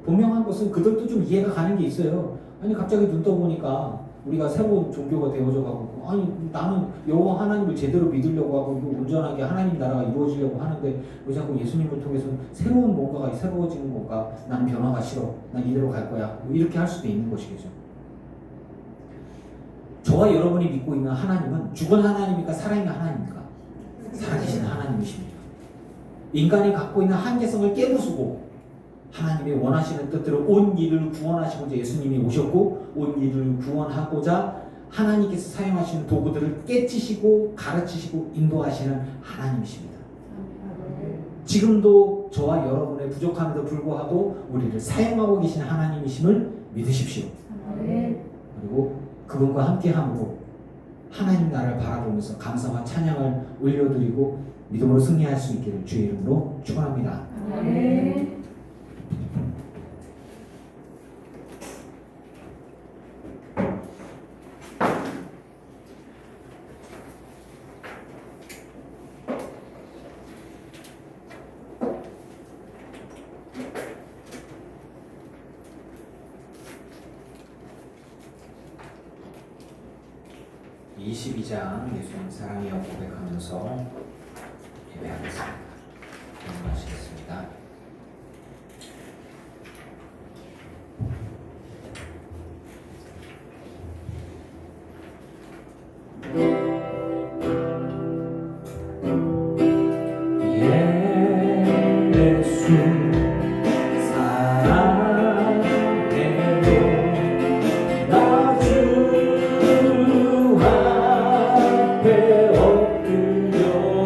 분명한 것은 그들도 좀 이해가 가는 게 있어요. 아니 갑자기 눈 떠보니까 우리가 새로운 종교가 되어져 가고 나는 여호와 하나님을 제대로 믿으려고 하고 온전하게 하나님 나라가 이루어지려고 하는데 왜 자꾸 예수님을 통해서 새로운 뭔가가 새로워지는 건가? 난 변화가 싫어. 난 이대로 갈 거야. 이렇게 할 수도 있는 것이겠죠. 저와 여러분이 믿고 있는 하나님은 죽은 하나님입니까? 살아있는 하나님입니까? 살아계신 하나님이십니다. 인간이 갖고 있는 한계성을 깨부수고 하나님의 원하시는 뜻대로 온 일을 구원하시고자 예수님이 오셨고 온 일을 구원하고자 하나님께서 사용하시는 도구들을 깨치시고 가르치시고 인도하시는 하나님이십니다. 지금도 저와 여러분의 부족함에도 불구하고 우리를 사용하고 계신 하나님이심을 믿으십시오. 그리고 그분과 함께함으로 하나님 나라를 바라보면서 감사와 찬양을 올려드리고 믿음으로 승리할 수 있기를 주의 이름으로 축원합니다. 네. 예수님 사랑이여 고백하면서 예배하겠습니다. 기도하시겠습니다. 주 앞에 엎드려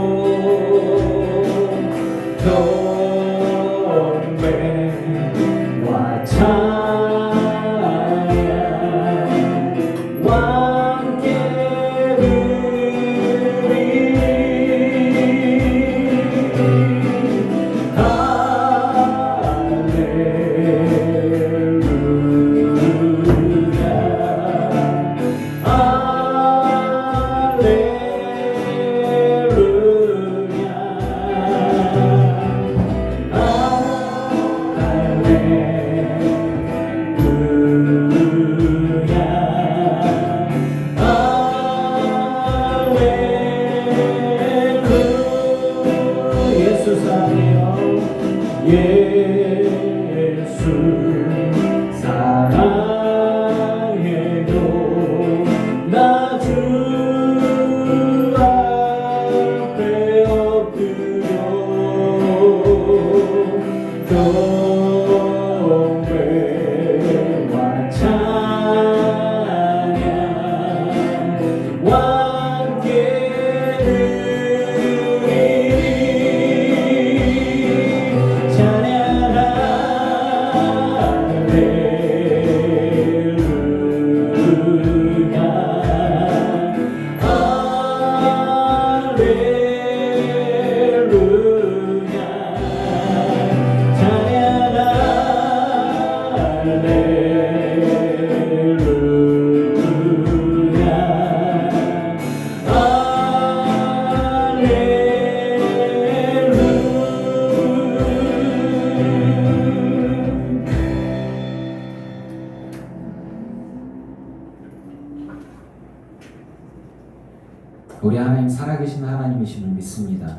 우리 하나님 살아계신 하나님이심을 믿습니다.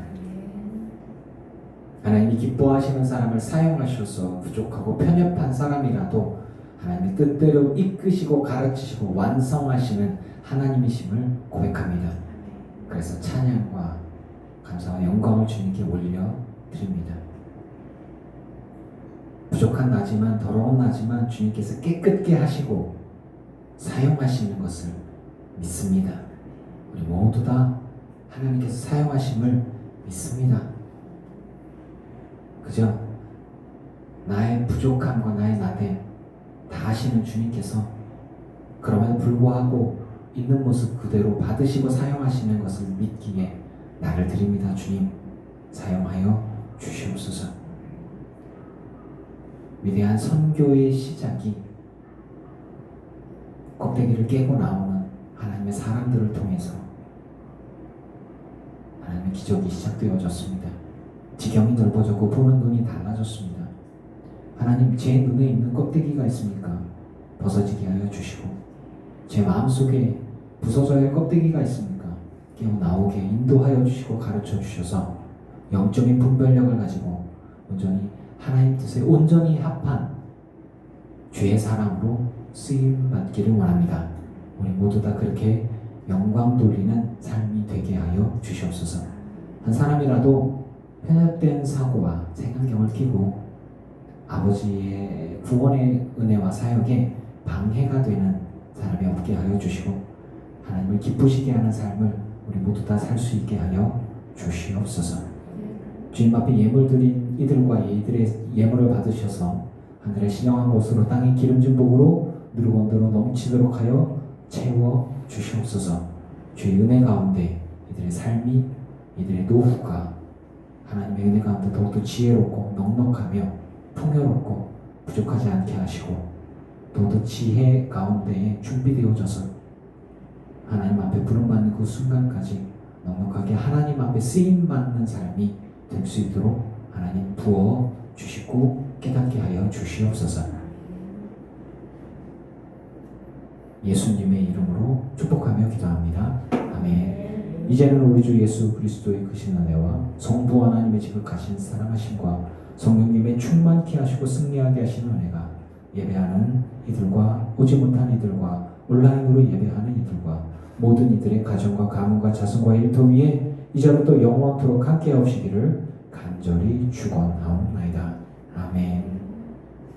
하나님이 기뻐하시는 사람을 사용하셔서 부족하고 편협한 사람이라도 하나님의 뜻대로 이끄시고 가르치시고 완성하시는 하나님이심을 고백합니다. 그래서 찬양과 감사와 영광을 주님께 올려드립니다. 부족한 나지만 더러운 나지만 주님께서 깨끗게 하시고 사용하시는 것을 믿습니다. 우리 모두 다 하나님께서 사용하심을 믿습니다. 그죠? 나의 부족함과 나의 나됨 다 아시는 주님께서 그럼에도 불구하고 있는 모습 그대로 받으시고 사용하시는 것을 믿기에 나를 드립니다. 주님 사용하여 주시옵소서. 위대한 선교의 시작이 껍데기를 깨고 나오는 하나님의 사람들을 통해서 하나님의 기적이 시작되어졌습니다. 지경이 넓어졌고 보는 눈이 달라졌습니다. 하나님, 제 눈에 있는 껍데기가 있습니까? 벗어지게 하여 주시고, 제 마음속에 부서져야 할 껍데기가 있습니까? 깨어 나오게 인도하여 주시고 가르쳐 주셔서 영적인 분별력을 가지고 온전히 하나님 뜻에 온전히 합한 주의 사람으로 쓰임 받기를 원합니다. 우리 모두 다 그렇게 영광 돌리는 삶이 되게 하여 주시옵소서. 한 사람이라도 편협된 사고와 생각경을 끼고 아버지의 구원의 은혜와 사역에 방해가 되는 사람이 없게 하여 주시고 하나님을 기쁘시게 하는 삶을 우리 모두 다 살 수 있게 하여 주시옵소서. 주님 앞에 예물 드린 이들과 이들의 예물을 받으셔서 하늘의 신령한 곳으로 땅의 기름진 복으로 누르건대로 넘치도록 하여 채워 주시옵소서. 주의 은혜 가운데 이들의 삶이 이들의 노후가 하나님의 은혜 가운데 더욱더 지혜롭고 넉넉하며 풍요롭고 부족하지 않게 하시고 더욱더 지혜 가운데에 준비되어져서 하나님 앞에 부름받는 그 순간까지 넉넉하게 하나님 앞에 쓰임받는 삶이 될 수 있도록 하나님 부어 주시고 깨닫게 하여 주시옵소서. 예수님의 이름으로 축복하며 기도합니다. 아멘. 이제는 우리 주 예수 그리스도의 크신 은혜와 성부 하나님의 지극하신 사랑하심과 성령님의 충만케 하시고 승리하게 하시는 은혜가 예배하는 이들과 오지 못한 이들과 온라인으로 예배하는 이들과 모든 이들의 가정과 가문과 자손과 일터 위에 이제부터 영원토록 함께 하시기를 간절히 축원하옵나이다. 아멘.